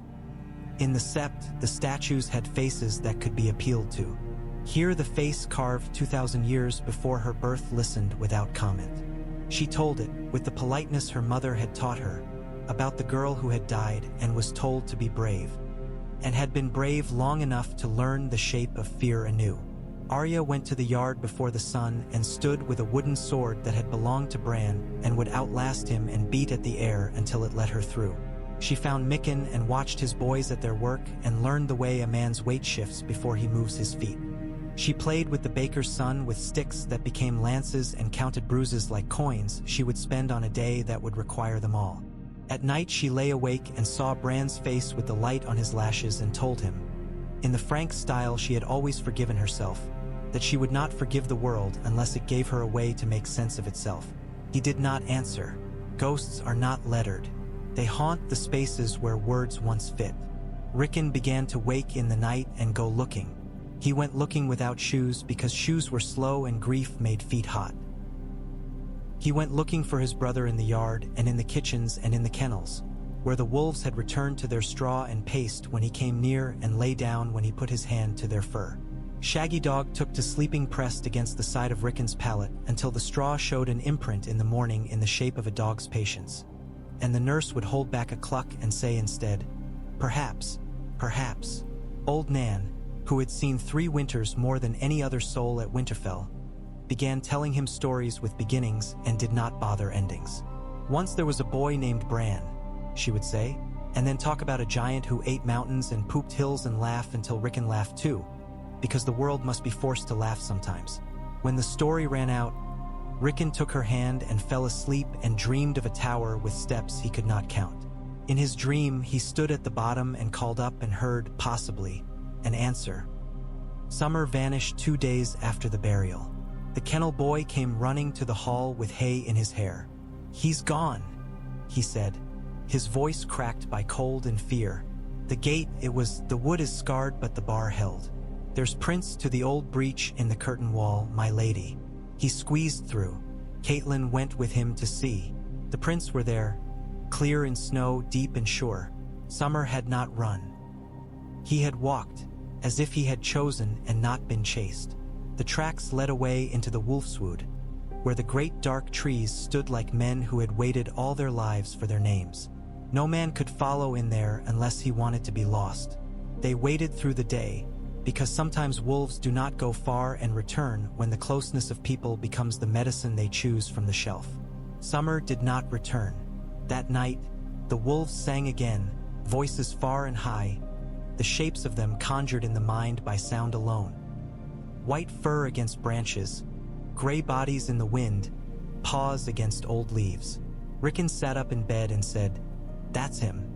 Speaker 1: In the sept, the statues had faces that could be appealed to. Here the face carved 2,000 years before her birth listened without comment. She told it, with the politeness her mother had taught her, about the girl who had died and was told to be brave, and had been brave long enough to learn the shape of fear anew. Arya went to the yard before the sun and stood with a wooden sword that had belonged to Bran and would outlast him and beat at the air until it let her through. She found Mikken and watched his boys at their work and learned the way a man's weight shifts before he moves his feet. She played with the baker's son with sticks that became lances and counted bruises like coins she would spend on a day that would require them all. At night she lay awake and saw Bran's face with the light on his lashes and told him, in the frank style she had always forgiven herself, that she would not forgive the world unless it gave her a way to make sense of itself. He did not answer. Ghosts are not lettered. They haunt the spaces where words once fit. Rickon began to wake in the night and go looking. He went looking without shoes because shoes were slow and grief made feet hot. He went looking for his brother in the yard and in the kitchens and in the kennels, where the wolves had returned to their straw and paste when he came near and lay down when he put his hand to their fur. Shaggy Dog took to sleeping pressed against the side of Rickon's pallet until the straw showed an imprint in the morning in the shape of a dog's patience. And the nurse would hold back a cluck and say instead, perhaps, perhaps. Old Nan, who had seen 3 winters more than any other soul at Winterfell, began telling him stories with beginnings and did not bother endings. Once there was a boy named Bran, she would say, and then talk about a giant who ate mountains and pooped hills and laugh until Rickon laughed too, because the world must be forced to laugh sometimes. When the story ran out, Rickon took her hand and fell asleep and dreamed of a tower with steps he could not count. In his dream, he stood at the bottom and called up and heard, possibly, an answer. Summer vanished 2 days after the burial. The kennel boy came running to the hall with hay in his hair. He's gone, he said, his voice cracked by cold and fear. The gate, the wood is scarred but the bar held. There's prints to the old breach in the curtain wall, my lady. He squeezed through. Catelyn went with him to see. The prints were there, clear in snow, deep and sure. Summer had not run. He had walked, as if he had chosen and not been chased. The tracks led away into the Wolfswood, where the great dark trees stood like men who had waited all their lives for their names. No man could follow in there unless he wanted to be lost. They waited through the day, because sometimes wolves do not go far and return when the closeness of people becomes the medicine they choose from the shelf. Summer did not return. That night, the wolves sang again, voices far and high, the shapes of them conjured in the mind by sound alone. White fur against branches, gray bodies in the wind, paws against old leaves. Rickon sat up in bed and said, "That's him,"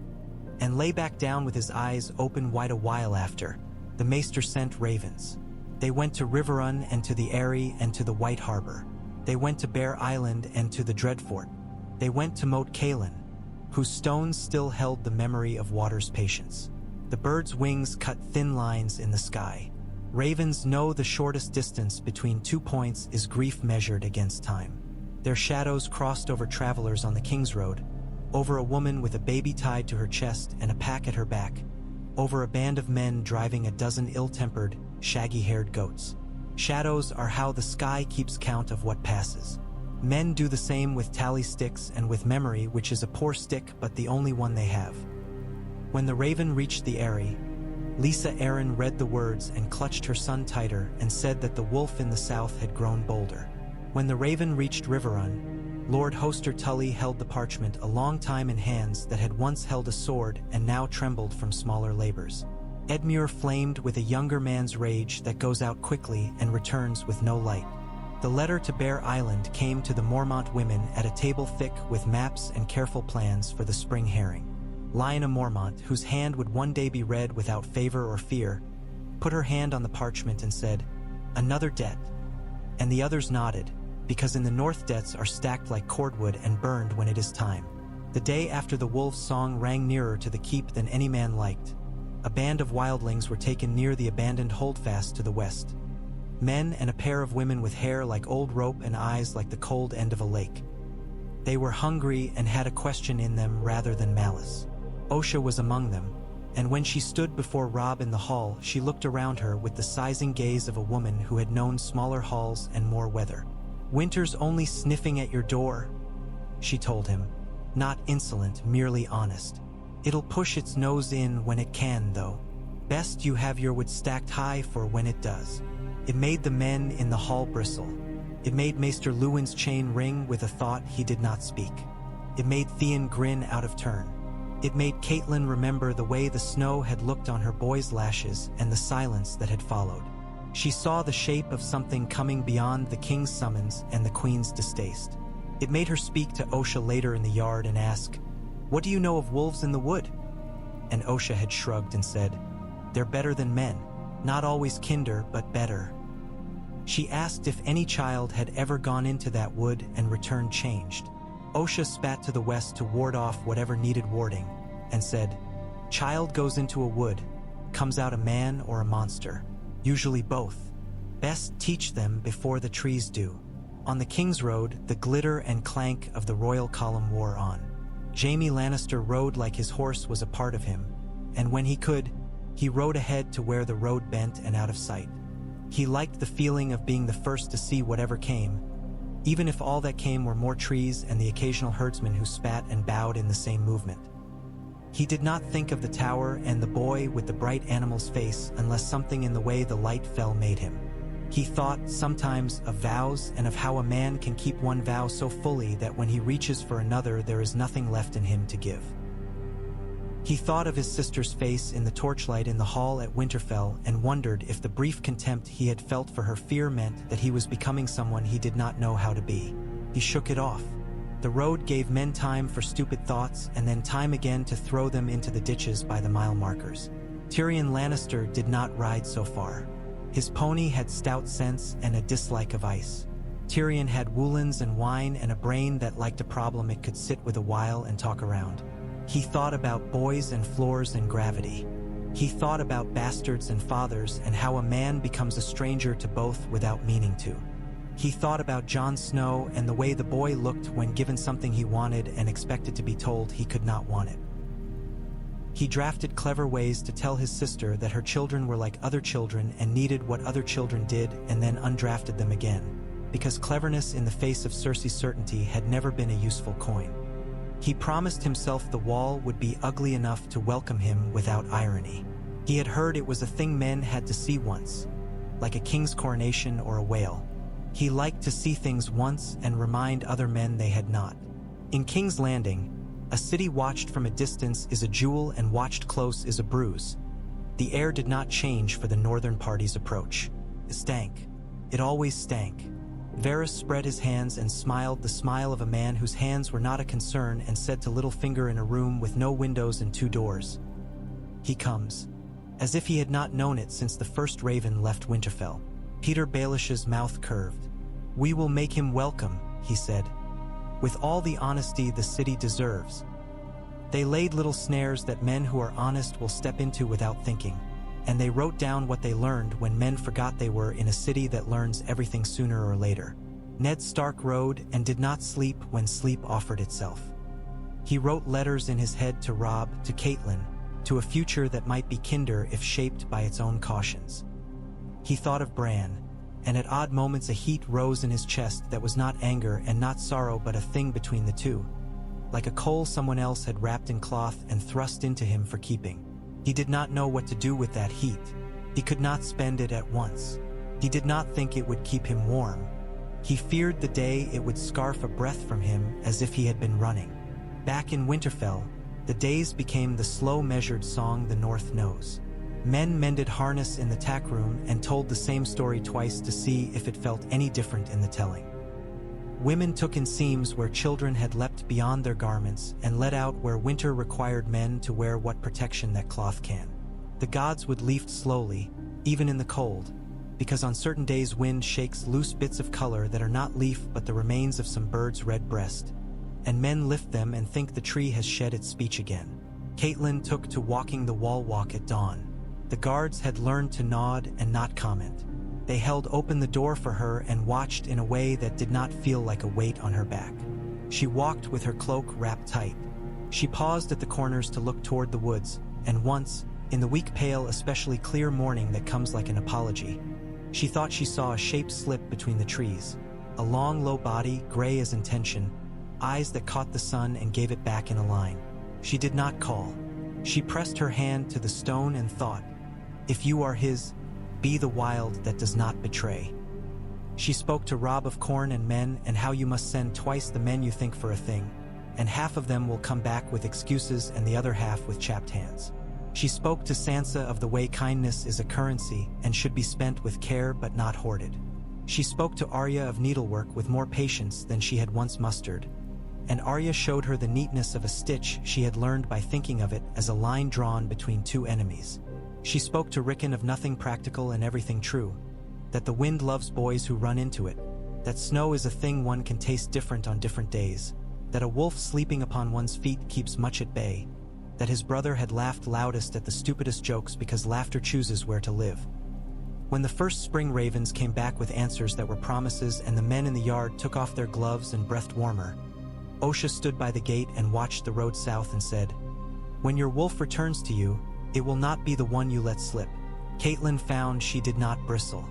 Speaker 1: and lay back down with his eyes open wide. A while after, the maester sent ravens. They went to Riverrun and to the Eyrie and to the White Harbor. They went to Bear Island and to the Dreadfort. They went to Moat Cailin, whose stones still held the memory of water's patience. The birds' wings cut thin lines in the sky. Ravens know the shortest distance between 2 points is grief measured against time. Their shadows crossed over travelers on the King's Road, over a woman with a baby tied to her chest and a pack at her back, over a band of men driving a dozen ill-tempered, shaggy-haired goats. Shadows are how the sky keeps count of what passes. Men do the same with tally sticks and with memory, which is a poor stick but the only one they have. When the raven reached the eyrie, Lisa Arryn read the words and clutched her son tighter and said that the wolf in the south had grown bolder. When the raven reached Riverrun, Lord Hoster Tully held the parchment a long time in hands that had once held a sword and now trembled from smaller labors. Edmure flamed with a younger man's rage that goes out quickly and returns with no light. The letter to Bear Island came to the Mormont women at a table thick with maps and careful plans for the spring herring. Lyanna Mormont, whose hand would one day be read without favor or fear, put her hand on the parchment and said, "Another debt." And the others nodded, because in the north debts are stacked like cordwood and burned when it is time. The day after the wolf's song rang nearer to the keep than any man liked, a band of wildlings were taken near the abandoned holdfast to the west. Men and a pair of women with hair like old rope and eyes like the cold end of a lake. They were hungry and had a question in them rather than malice. Osha was among them, and when she stood before Robb in the hall, she looked around her with the sizing gaze of a woman who had known smaller halls and more weather. "Winter's only sniffing at your door," she told him, not insolent, merely honest. "It'll push its nose in when it can, though. Best you have your wood stacked high for when it does." It made the men in the hall bristle. It made Maester Luwin's chain ring with a thought he did not speak. It made Theon grin out of turn. It made Catelyn remember the way the snow had looked on her boy's lashes and the silence that had followed. She saw the shape of something coming beyond the king's summons and the queen's distaste. It made her speak to Osha later in the yard and ask, "What do you know of wolves in the wood?" And Osha had shrugged and said, "They're better than men, not always kinder, but better." She asked if any child had ever gone into that wood and returned changed. Osha spat to the west to ward off whatever needed warding, and said, "Child goes into a wood, comes out a man or a monster, usually both. Best teach them before the trees do." On the King's Road, the glitter and clank of the royal column wore on. Jaime Lannister rode like his horse was a part of him, and when he could, he rode ahead to where the road bent and out of sight. He liked the feeling of being the first to see whatever came, even if all that came were more trees and the occasional herdsman who spat and bowed in the same movement. He did not think of the tower and the boy with the bright animal's face unless something in the way the light fell made him. He thought sometimes of vows and of how a man can keep one vow so fully that when he reaches for another there is nothing left in him to give. He thought of his sister's face in the torchlight in the hall at Winterfell and wondered if the brief contempt he had felt for her fear meant that he was becoming someone he did not know how to be. He shook it off. The road gave men time for stupid thoughts and then time again to throw them into the ditches by the mile markers. Tyrion Lannister did not ride so far. His pony had stout sense and a dislike of ice. Tyrion had woolens and wine and a brain that liked a problem it could sit with a while and talk around. He thought about boys and floors and gravity. He thought about bastards and fathers and how a man becomes a stranger to both without meaning to. He thought about Jon Snow and the way the boy looked when given something he wanted and expected to be told he could not want it. He drafted clever ways to tell his sister that her children were like other children and needed what other children did, and then undrafted them again, because cleverness in the face of Cersei's certainty had never been a useful coin. He promised himself the wall would be ugly enough to welcome him without irony. He had heard it was a thing men had to see once, like a king's coronation or a whale. He liked to see things once and remind other men they had not. In King's Landing, a city watched from a distance is a jewel and watched close is a bruise. The air did not change for the northern party's approach. It stank. It always stank. Varys spread his hands and smiled the smile of a man whose hands were not a concern and said to Littlefinger in a room with no windows and 2 doors, "He comes." As if he had not known it since the first raven left Winterfell. Peter Baelish's mouth curved. "We will make him welcome," he said, "with all the honesty the city deserves." They laid little snares that men who are honest will step into without thinking, and they wrote down what they learned when men forgot they were in a city that learns everything sooner or later. Ned Stark rode and did not sleep when sleep offered itself. He wrote letters in his head to Robb, to Catelyn, to a future that might be kinder if shaped by its own cautions. He thought of Bran, and at odd moments a heat rose in his chest that was not anger and not sorrow but a thing between the two. like a coal someone else had wrapped in cloth and thrust into him for keeping. He did not know what to do with that heat. He could not spend it at once. He did not think it would keep him warm. He feared the day it would scarf a breath from him as if he had been running. Back in Winterfell, the days became the slow measured song the North knows. Men mended harness in the tack room and told the same story twice to see if it felt any different in the telling. Women took in seams where children had leapt beyond their garments and let out where winter required men to wear what protection that cloth can. The gods would lift slowly, even in the cold, because on certain days wind shakes loose bits of color that are not leaf but the remains of some bird's red breast, and men lift them and think the tree has shed its speech again. Catelyn took to walking the wall walk at dawn. The guards had learned to nod and not comment. They held open the door for her and watched in a way that did not feel like a weight on her back. She walked with her cloak wrapped tight. She paused at the corners to look toward the woods, and once, in the weak pale especially clear morning that comes like an apology, she thought she saw a shape slip between the trees. A long low body, gray as intention, eyes that caught the sun and gave it back in a line. She did not call. She pressed her hand to the stone and thought, "If you are his, be the wild that does not betray." She spoke to Rob of corn and men and how you must send twice the men you think for a thing, and half of them will come back with excuses and the other half with chapped hands. She spoke to Sansa of the way kindness is a currency and should be spent with care but not hoarded. She spoke to Arya of needlework with more patience than she had once mustered, and Arya showed her the neatness of a stitch she had learned by thinking of it as a line drawn between two enemies. She spoke to Rickon of nothing practical and everything true, that the wind loves boys who run into it, that snow is a thing one can taste different on different days, that a wolf sleeping upon one's feet keeps much at bay, that his brother had laughed loudest at the stupidest jokes because laughter chooses where to live. When the first spring ravens came back with answers that were promises and the men in the yard took off their gloves and breathed warmer, Osha stood by the gate and watched the road south and said, "When your wolf returns to you, it will not be the one you let slip." Catelyn found she did not bristle.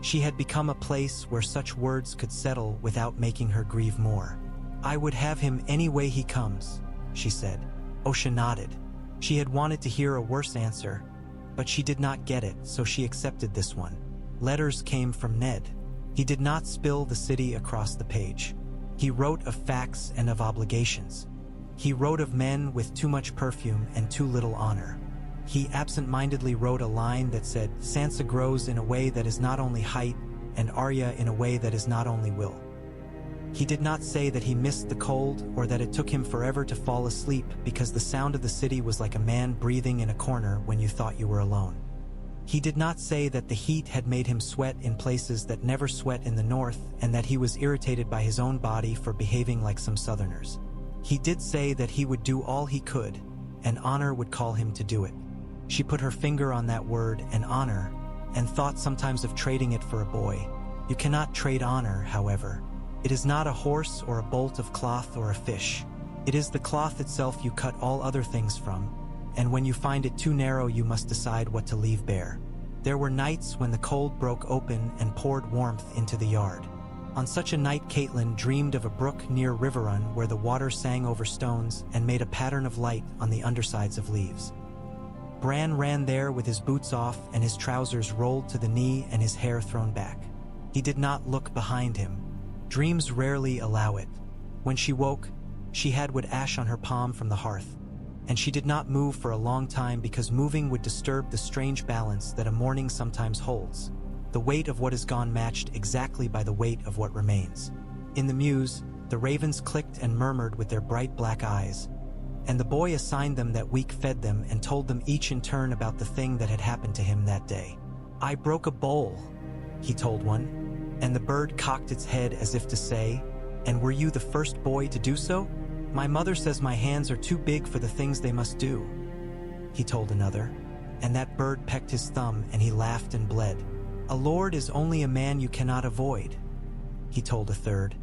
Speaker 1: She had become a place where such words could settle without making her grieve more. "I would have him any way he comes," she said. Osha nodded. She had wanted to hear a worse answer, but she did not get it, so she accepted this one. Letters came from Ned. He did not spill the city across the page. He wrote of facts and of obligations. He wrote of men with too much perfume and too little honor. He absent-mindedly wrote a line that said, "Sansa grows in a way that is not only height, and Arya in a way that is not only will." He did not say that he missed the cold or that it took him forever to fall asleep because the sound of the city was like a man breathing in a corner when you thought you were alone. He did not say that the heat had made him sweat in places that never sweat in the north and that he was irritated by his own body for behaving like some southerners. He did say that he would do all he could, and honor would call him to do it. She put her finger on that word, and honor, and thought sometimes of trading it for a boy. You cannot trade honor, however. It is not a horse or a bolt of cloth or a fish. It is the cloth itself you cut all other things from, and when you find it too narrow you must decide what to leave bare. There were nights when the cold broke open and poured warmth into the yard. On such a night Catelyn dreamed of a brook near Riverrun where the water sang over stones and made a pattern of light on the undersides of leaves. Bran ran there with his boots off and his trousers rolled to the knee and his hair thrown back. He did not look behind him. Dreams rarely allow it. When she woke, she had wood ash on her palm from the hearth, and she did not move for a long time because moving would disturb the strange balance that a morning sometimes holds, the weight of what is gone matched exactly by the weight of what remains. In the mews, the ravens clicked and murmured with their bright black eyes, and the boy assigned them that week fed them and told them each in turn about the thing that had happened to him that day. "I broke a bowl," he told one, and the bird cocked its head as if to say, "And were you the first boy to do so? My mother says my hands are too big for the things they must do," he told another, and that bird pecked his thumb and he laughed and bled. "A lord is only a man you cannot avoid," he told a third,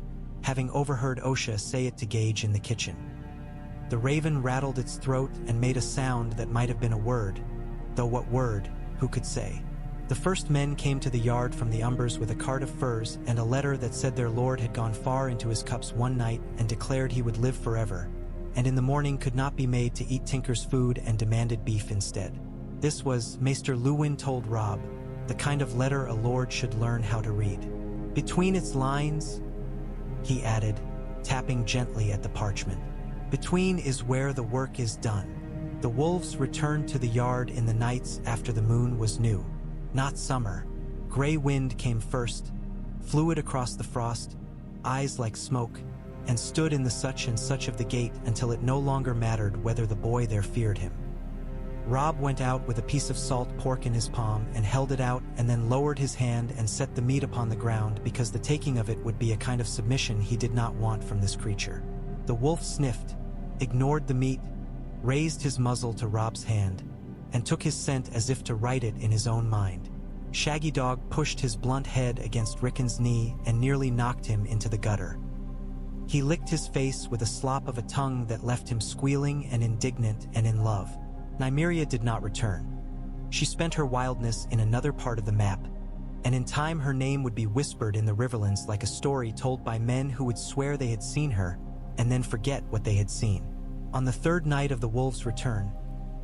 Speaker 1: having overheard Osha say it to Gage in the kitchen. The raven rattled its throat and made a sound that might have been a word, though what word, who could say? The first men came to the yard from the Umbers with a cart of furs and a letter that said their lord had gone far into his cups one night and declared he would live forever, and in the morning could not be made to eat Tinker's food and demanded beef instead. This was, Maester Luwin told Robb, the kind of letter a lord should learn how to read. Between its lines, he added, tapping gently at the parchment. Between is where the work is done. The wolves returned to the yard in the nights after the moon was new. Not summer. Gray wind came first, flew it across the frost, eyes like smoke, and stood in the such and such of the gate until it no longer mattered whether the boy there feared him. Robb went out with a piece of salt pork in his palm and held it out and then lowered his hand and set the meat upon the ground because the taking of it would be a kind of submission he did not want from this creature. The wolf sniffed, ignored the meat, raised his muzzle to Robb's hand, and took his scent as if to write it in his own mind. Shaggy Dog pushed his blunt head against Rickon's knee and nearly knocked him into the gutter. He licked his face with a slop of a tongue that left him squealing and indignant and in love. Nymeria did not return. She spent her wildness in another part of the map, and in time her name would be whispered in the Riverlands like a story told by men who would swear they had seen her and then forget what they had seen. On the third night of the wolves' return,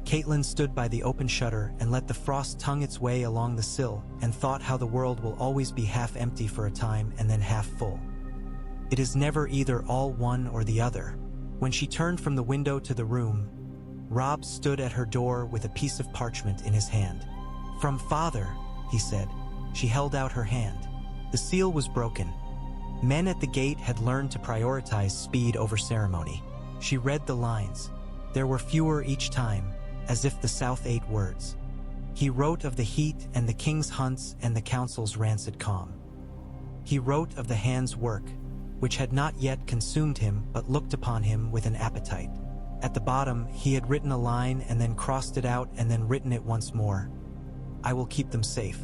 Speaker 1: Catelyn stood by the open shutter and let the frost tongue its way along the sill and thought how the world will always be half empty for a time and then half full. It is never either all one or the other. When she turned from the window to the room, Robb stood at her door with a piece of parchment in his hand. "From father," he said. She held out her hand. The seal was broken. Men at the gate had learned to prioritize speed over ceremony. She read the lines. There were fewer each time, as if the South ate words. He wrote of the heat and the king's hunts and the council's rancid calm. He wrote of the hand's work, which had not yet consumed him but looked upon him with an appetite. At the bottom, he had written a line and then crossed it out and then written it once more. "I will keep them safe."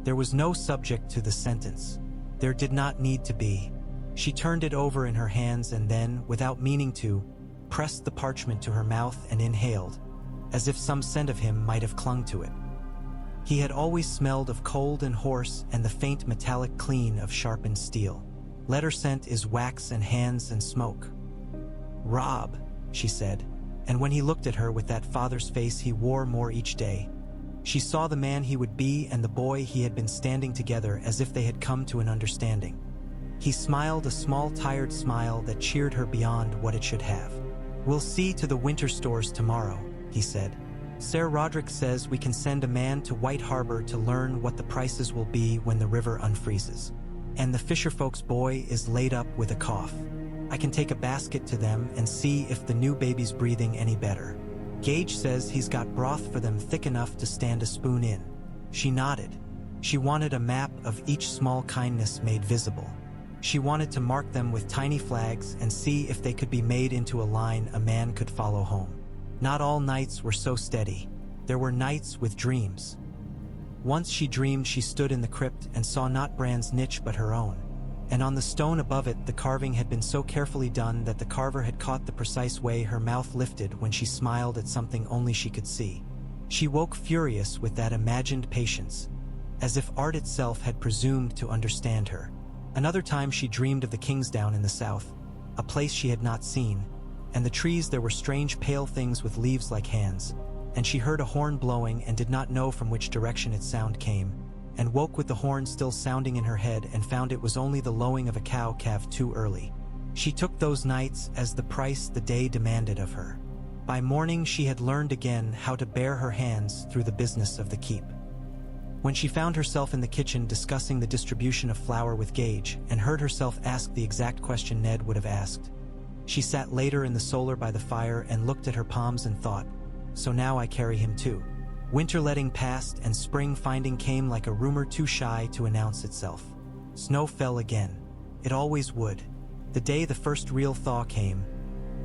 Speaker 1: There was no subject to the sentence. There did not need to be. She turned it over in her hands and then, without meaning to, pressed the parchment to her mouth and inhaled, as if some scent of him might have clung to it. He had always smelled of cold and hoarse and the faint metallic clean of sharpened steel. Letter scent is wax and hands and smoke. "Robb," she said, and when he looked at her with that father's face he wore more each day, she saw the man he would be and the boy he had been standing together as if they had come to an understanding. He smiled a small tired smile that cheered her beyond what it should have. "We'll see to the winter stores tomorrow," he said. "Ser Roderick says we can send a man to White Harbor to learn what the prices will be when the river unfreezes. And the fisherfolk's boy is laid up with a cough. I can take a basket to them and see if the new baby's breathing any better. Gage says he's got broth for them thick enough to stand a spoon in." She nodded. She wanted a map of each small kindness made visible. She wanted to mark them with tiny flags and see if they could be made into a line a man could follow home. Not all nights were so steady. There were nights with dreams. Once she dreamed she stood in the crypt and saw not Bran's niche but her own. And on the stone above it the carving had been so carefully done that the carver had caught the precise way her mouth lifted when she smiled at something only she could see. She woke furious with that imagined patience, as if art itself had presumed to understand her. Another time she dreamed of the Kingsdown in the south, a place she had not seen, and the trees there were strange pale things with leaves like hands, and she heard a horn blowing and did not know from which direction its sound came, and woke with the horn still sounding in her head and found it was only the lowing of a cow calved too early. She took those nights as the price the day demanded of her. By morning she had learned again how to bear her hands through the business of the keep. When she found herself in the kitchen discussing the distribution of flour with Gage and heard herself ask the exact question Ned would have asked, she sat later in the solar by the fire and looked at her palms and thought, "So now I carry him too." Winter letting passed and spring finding came like a rumor too shy to announce itself. Snow fell again. It always would. The day the first real thaw came,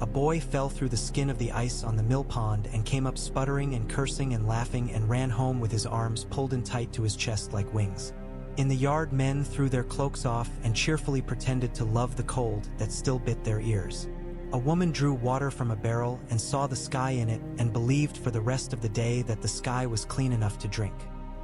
Speaker 1: a boy fell through the skin of the ice on the mill pond and came up sputtering and cursing and laughing and ran home with his arms pulled in tight to his chest like wings. In the yard men threw their cloaks off and cheerfully pretended to love the cold that still bit their ears. A woman drew water from a barrel and saw the sky in it and believed for the rest of the day that the sky was clean enough to drink.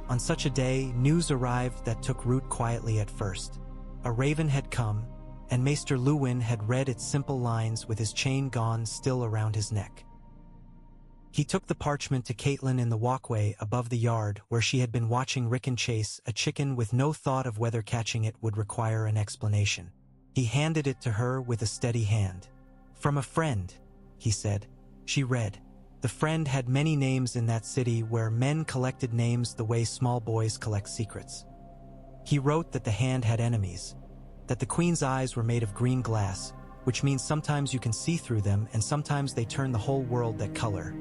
Speaker 1: On such a day, news arrived that took root quietly at first. A raven had come, and Maester Luwin had read its simple lines with his chain gone still around his neck. He took the parchment to Catelyn in the walkway above the yard where she had been watching Rickon chase a chicken with no thought of whether catching it would require an explanation. He handed it to her with a steady hand. "From a friend," he said. She read. The friend had many names in that city where men collected names the way small boys collect secrets. He wrote that the hand had enemies, that the queen's eyes were made of green glass, which means sometimes you can see through them and sometimes they turn the whole world that color.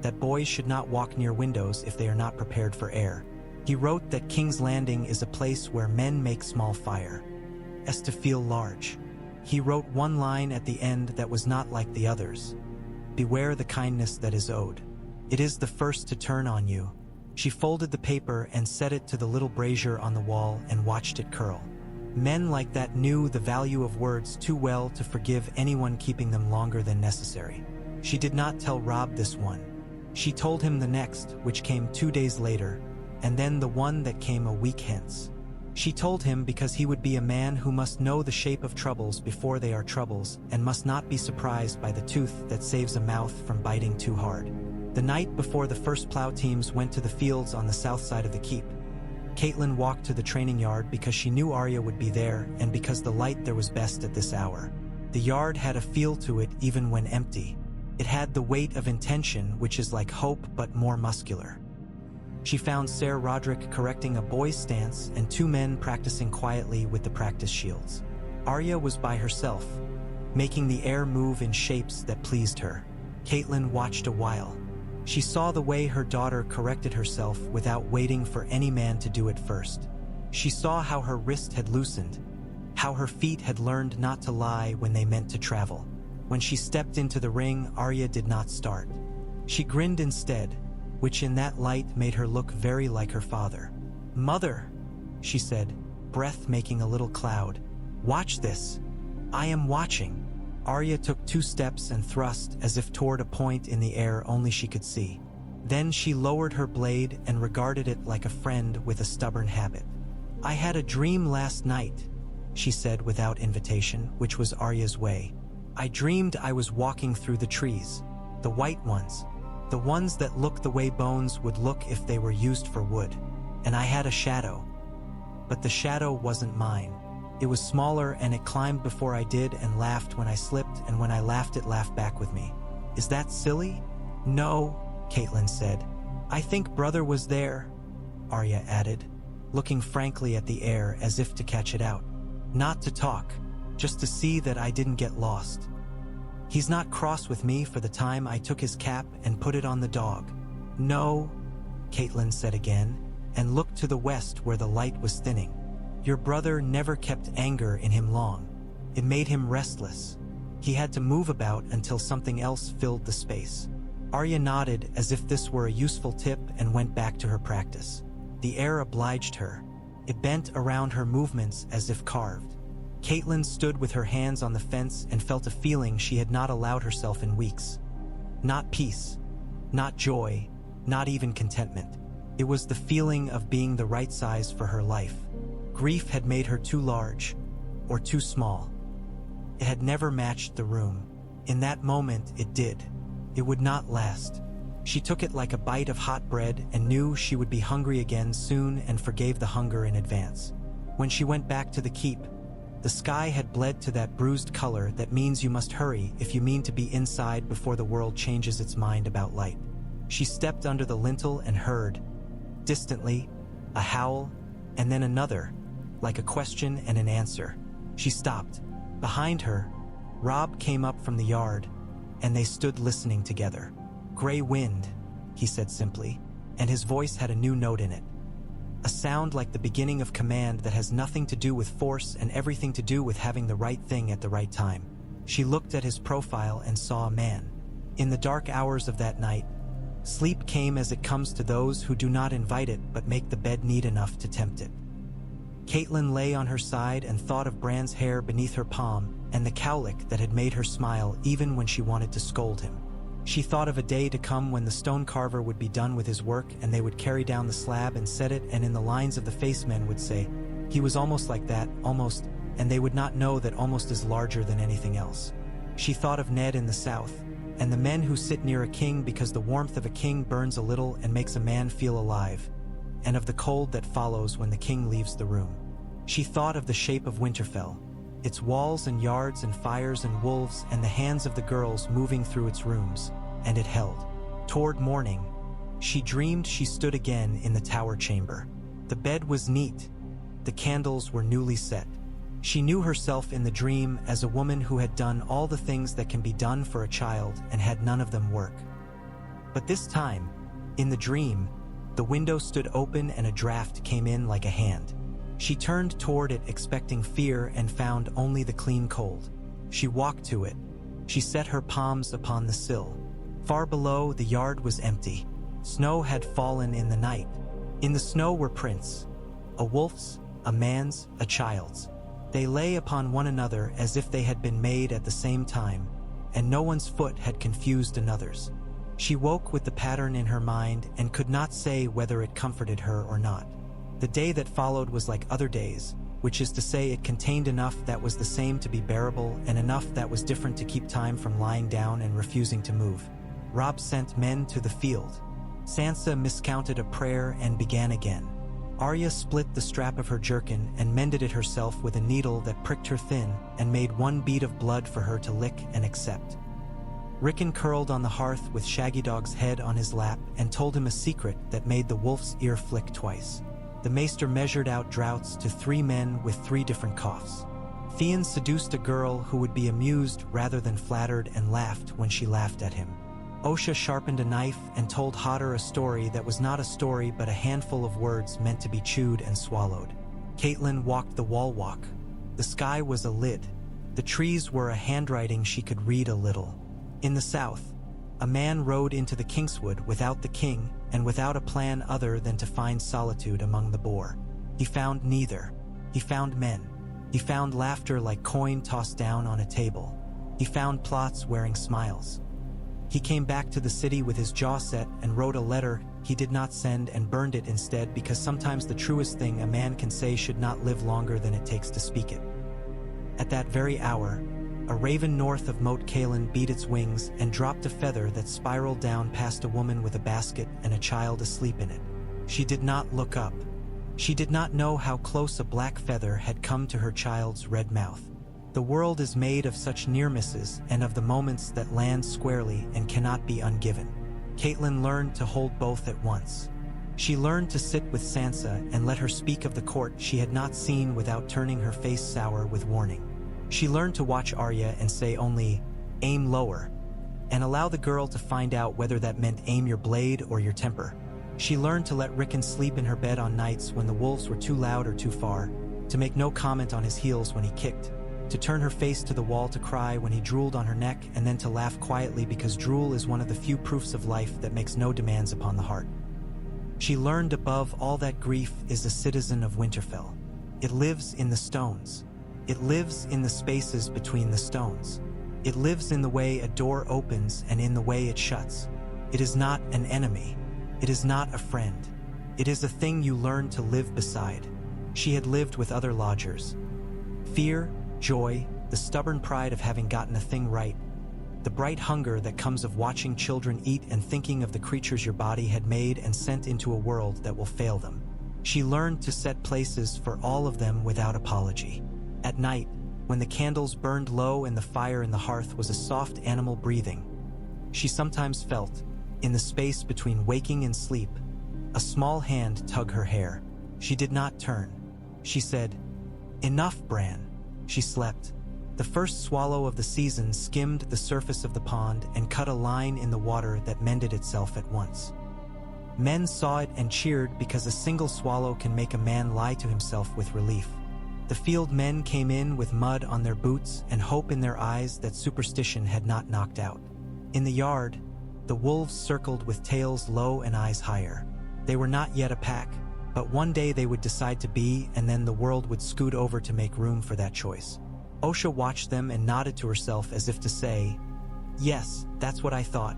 Speaker 1: That boys should not walk near windows if they are not prepared for air. He wrote that King's Landing is a place where men make small fire, as to feel large. He wrote one line at the end that was not like the others. "Beware the kindness that is owed. It is the first to turn on you." She folded the paper and set it to the little brazier on the wall and watched it curl. Men like that knew the value of words too well to forgive anyone keeping them longer than necessary. She did not tell Robb this one. She told him the next, which came 2 days later, and then the one that came a week hence. She told him because he would be a man who must know the shape of troubles before they are troubles and must not be surprised by the tooth that saves a mouth from biting too hard. The night before the first plow teams went to the fields on the south side of the keep, Catelyn walked to the training yard because she knew Arya would be there and because the light there was best at this hour. The yard had a feel to it even when empty. It had the weight of intention, which is like hope but more muscular. She found Ser Roderick correcting a boy's stance and 2 men practicing quietly with the practice shields. Arya was by herself, making the air move in shapes that pleased her. Catelyn watched a while. She saw the way her daughter corrected herself without waiting for any man to do it first. She saw how her wrist had loosened, how her feet had learned not to lie when they meant to travel. When she stepped into the ring, Arya did not start. She grinned instead, which in that light made her look very like her father. "Mother," she said, breath making a little cloud. "Watch this." "I am watching." Arya took 2 steps and thrust as if toward a point in the air only she could see. Then she lowered her blade and regarded it like a friend with a stubborn habit. "I had a dream last night," she said without invitation, which was Arya's way. "I dreamed I was walking through the trees, the white ones, the ones that look the way bones would look if they were used for wood. And I had a shadow. But the shadow wasn't mine. It was smaller and it climbed before I did and laughed when I slipped, and when I laughed it laughed back with me. Is that silly?" "No," Catelyn said. "I think brother was there," Arya added, looking frankly at the air as if to catch it out. "Not to talk, just to see that I didn't get lost. He's not cross with me for the time I took his cap and put it on the dog." "No," Catelyn said again, and looked to the west where the light was thinning. "Your brother never kept anger in him long. It made him restless. He had to move about until something else filled the space." Arya nodded as if this were a useful tip and went back to her practice. The air obliged her. It bent around her movements as if carved. Catelyn stood with her hands on the fence and felt a feeling she had not allowed herself in weeks. Not peace, not joy, not even contentment. It was the feeling of being the right size for her life. Grief had made her too large, or too small. It had never matched the room. In that moment, it did. It would not last. She took it like a bite of hot bread and knew she would be hungry again soon and forgave the hunger in advance. When she went back to the keep, the sky had bled to that bruised color that means you must hurry if you mean to be inside before the world changes its mind about light. She stepped under the lintel and heard, distantly, a howl, and then another, like a question and an answer. She stopped. Behind her, Robb came up from the yard, and they stood listening together. "Gray wind," he said simply, and his voice had a new note in it. A sound like the beginning of command that has nothing to do with force and everything to do with having the right thing at the right time. She looked at his profile and saw a man. In the dark hours of that night, sleep came as it comes to those who do not invite it but make the bed neat enough to tempt it. Catelyn lay on her side and thought of Bran's hair beneath her palm and the cowlick that had made her smile even when she wanted to scold him. She thought of a day to come when the stone carver would be done with his work and they would carry down the slab and set it, and in the lines of the facemen would say, "He was almost like that, almost and they would not know that almost is larger than anything else. She thought of Ned in the south, and the men who sit near a king because the warmth of a king burns a little and makes a man feel alive, and of the cold that follows when the king leaves the room. She thought of the shape of Winterfell, its walls and yards and fires and wolves and the hands of the girls moving through its rooms, and it held. Toward morning, she dreamed she stood again in the tower chamber. The bed was neat. The candles were newly set. She knew herself in the dream as a woman who had done all the things that can be done for a child and had none of them work. But this time, in the dream, the window stood open and a draft came in like a hand. She turned toward it expecting fear and found only the clean cold. She walked to it. She set her palms upon the sill. Far below, the yard was empty. Snow had fallen in the night. In the snow were prints, a wolf's, a man's, a child's. They lay upon one another as if they had been made at the same time, and no one's foot had confused another's. She woke with the pattern in her mind and could not say whether it comforted her or not. The day that followed was like other days, which is to say it contained enough that was the same to be bearable and enough that was different to keep time from lying down and refusing to move. Robb sent men to the field. Sansa miscounted a prayer and began again. Arya split the strap of her jerkin and mended it herself with a needle that pricked her thin and made one bead of blood for her to lick and accept. Rickon curled on the hearth with Shaggydog's head on his lap and told him a secret that made the wolf's ear flick twice. The maester measured out draughts to 3 men with 3 different coughs. Theon seduced a girl who would be amused rather than flattered and laughed when she laughed at him. Osha sharpened a knife and told Hodder a story that was not a story but a handful of words meant to be chewed and swallowed. Catelyn walked the wall walk. The sky was a lid. The trees were a handwriting she could read a little. In the south, a man rode into the Kingswood without the king and without a plan other than to find solitude among the boar. He found neither. He found men. He found laughter like coin tossed down on a table. He found plots wearing smiles. He came back to the city with his jaw set and wrote a letter he did not send and burned it instead because sometimes the truest thing a man can say should not live longer than it takes to speak it. At that very hour, a raven north of Moat Cailin beat its wings and dropped a feather that spiraled down past a woman with a basket and a child asleep in it. She did not look up. She did not know how close a black feather had come to her child's red mouth. The world is made of such near misses and of the moments that land squarely and cannot be ungiven. Catelyn learned to hold both at once. She learned to sit with Sansa and let her speak of the court she had not seen without turning her face sour with warning. She learned to watch Arya and say only, "Aim lower," and allow the girl to find out whether that meant aim your blade or your temper. She learned to let Rickon sleep in her bed on nights when the wolves were too loud or too far, to make no comment on his heels when he kicked, to turn her face to the wall to cry when he drooled on her neck and then to laugh quietly because drool is one of the few proofs of life that makes no demands upon the heart. She learned above all that grief is a citizen of Winterfell. It lives in the stones. It lives in the spaces between the stones. It lives in the way a door opens and in the way it shuts. It is not an enemy. It is not a friend. It is a thing you learn to live beside. She had lived with other lodgers. Fear, joy, the stubborn pride of having gotten a thing right, the bright hunger that comes of watching children eat and thinking of the creatures your body had made and sent into a world that will fail them. She learned to set places for all of them without apology. At night, when the candles burned low and the fire in the hearth was a soft animal breathing, she sometimes felt, in the space between waking and sleep, a small hand tug her hair. She did not turn. She said, "Enough, Bran." She slept. The first swallow of the season skimmed the surface of the pond and cut a line in the water that mended itself at once. Men saw it and cheered because a single swallow can make a man lie to himself with relief. The field men came in with mud on their boots and hope in their eyes that superstition had not knocked out. In the yard, the wolves circled with tails low and eyes higher. They were not yet a pack, but one day they would decide to be, and then the world would scoot over to make room for that choice. Osha watched them and nodded to herself as if to say, "Yes, that's what I thought."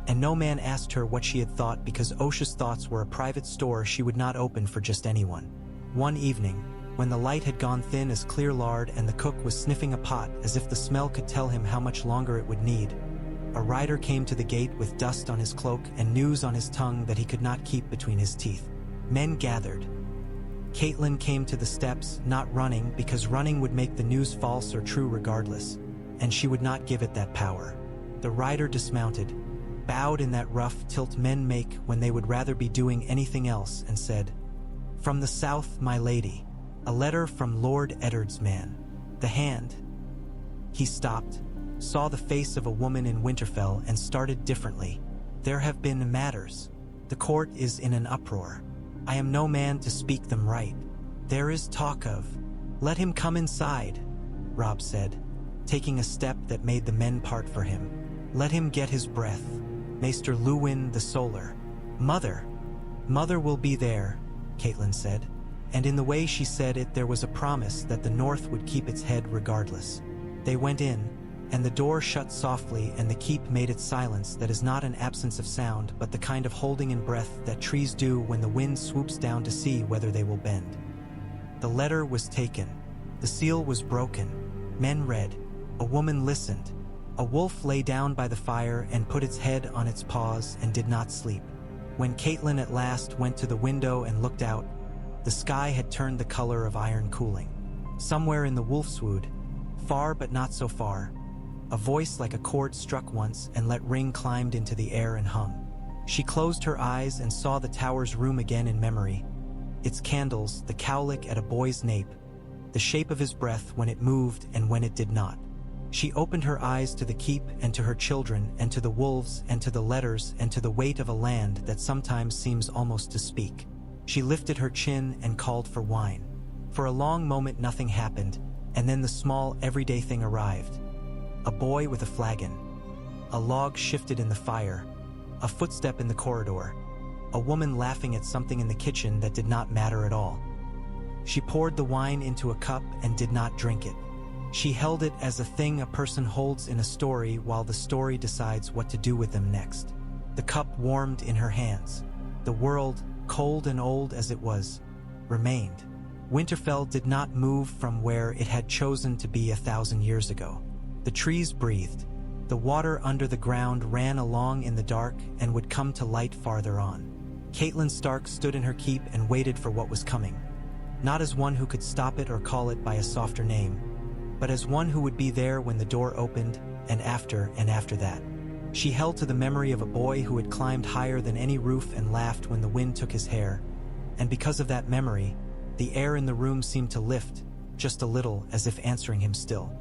Speaker 1: And no man asked her what she had thought because Osha's thoughts were a private store she would not open for just anyone. One evening, When the light had gone thin as clear lard and the cook was sniffing a pot as if the smell could tell him how much longer it would need, a rider came to the gate with dust on his cloak and news on his tongue that he could not keep between his teeth. Men gathered. Catelyn came to the steps, not running, because running would make the news false or true regardless, and she would not give it that power. The rider dismounted, bowed in that rough tilt men make when they would rather be doing anything else, and said, "From the south, my lady, a letter from Lord Eddard's man. The hand." He stopped, saw the face of a woman in Winterfell, and started differently. "There have been matters. The court is in an uproar. I am no man to speak them right. There is talk of—" "Let him come inside," Robb said, taking a step that made the men part for him. "Let him get his breath. Maester Luwin the Solar." "Mother will be there," Catelyn said, and in the way she said it there was a promise that the North would keep its head regardless. They went in, and the door shut softly, and the keep made its silence that is not an absence of sound but the kind of holding in breath that trees do when the wind swoops down to see whether they will bend. The letter was taken. The seal was broken. Men read. A woman listened. A wolf lay down by the fire and put its head on its paws and did not sleep. When Catelyn at last went to the window and looked out, the sky had turned the color of iron cooling. Somewhere in the wolfswood, far but not so far, a voice like a chord struck once and let ring climbed into the air and hung. She closed her eyes and saw the tower's room again in memory. Its candles, the cowlick at a boy's nape, the shape of his breath when it moved and when it did not. She opened her eyes to the keep and to her children and to the wolves and to the letters and to the weight of a land that sometimes seems almost to speak. She lifted her chin and called for wine. For a long moment nothing happened, and then the small everyday thing arrived. A boy with a flagon. A log shifted in the fire. A footstep in the corridor. A woman laughing at something in the kitchen that did not matter at all. She poured the wine into a cup and did not drink it. She held it as a thing a person holds in a story while the story decides what to do with them next. The cup warmed in her hands. The world, cold and old as it was, remained. Winterfell did not move from where it had chosen to be 1,000 years ago. The trees breathed. The water under the ground ran along in the dark and would come to light farther on. Catelyn Stark stood in her keep and waited for what was coming. Not as one who could stop it or call it by a softer name, but as one who would be there when the door opened, and after that. She held to the memory of a boy who had climbed higher than any roof and laughed when the wind took his hair, and because of that memory, the air in the room seemed to lift, just a little, as if answering him still.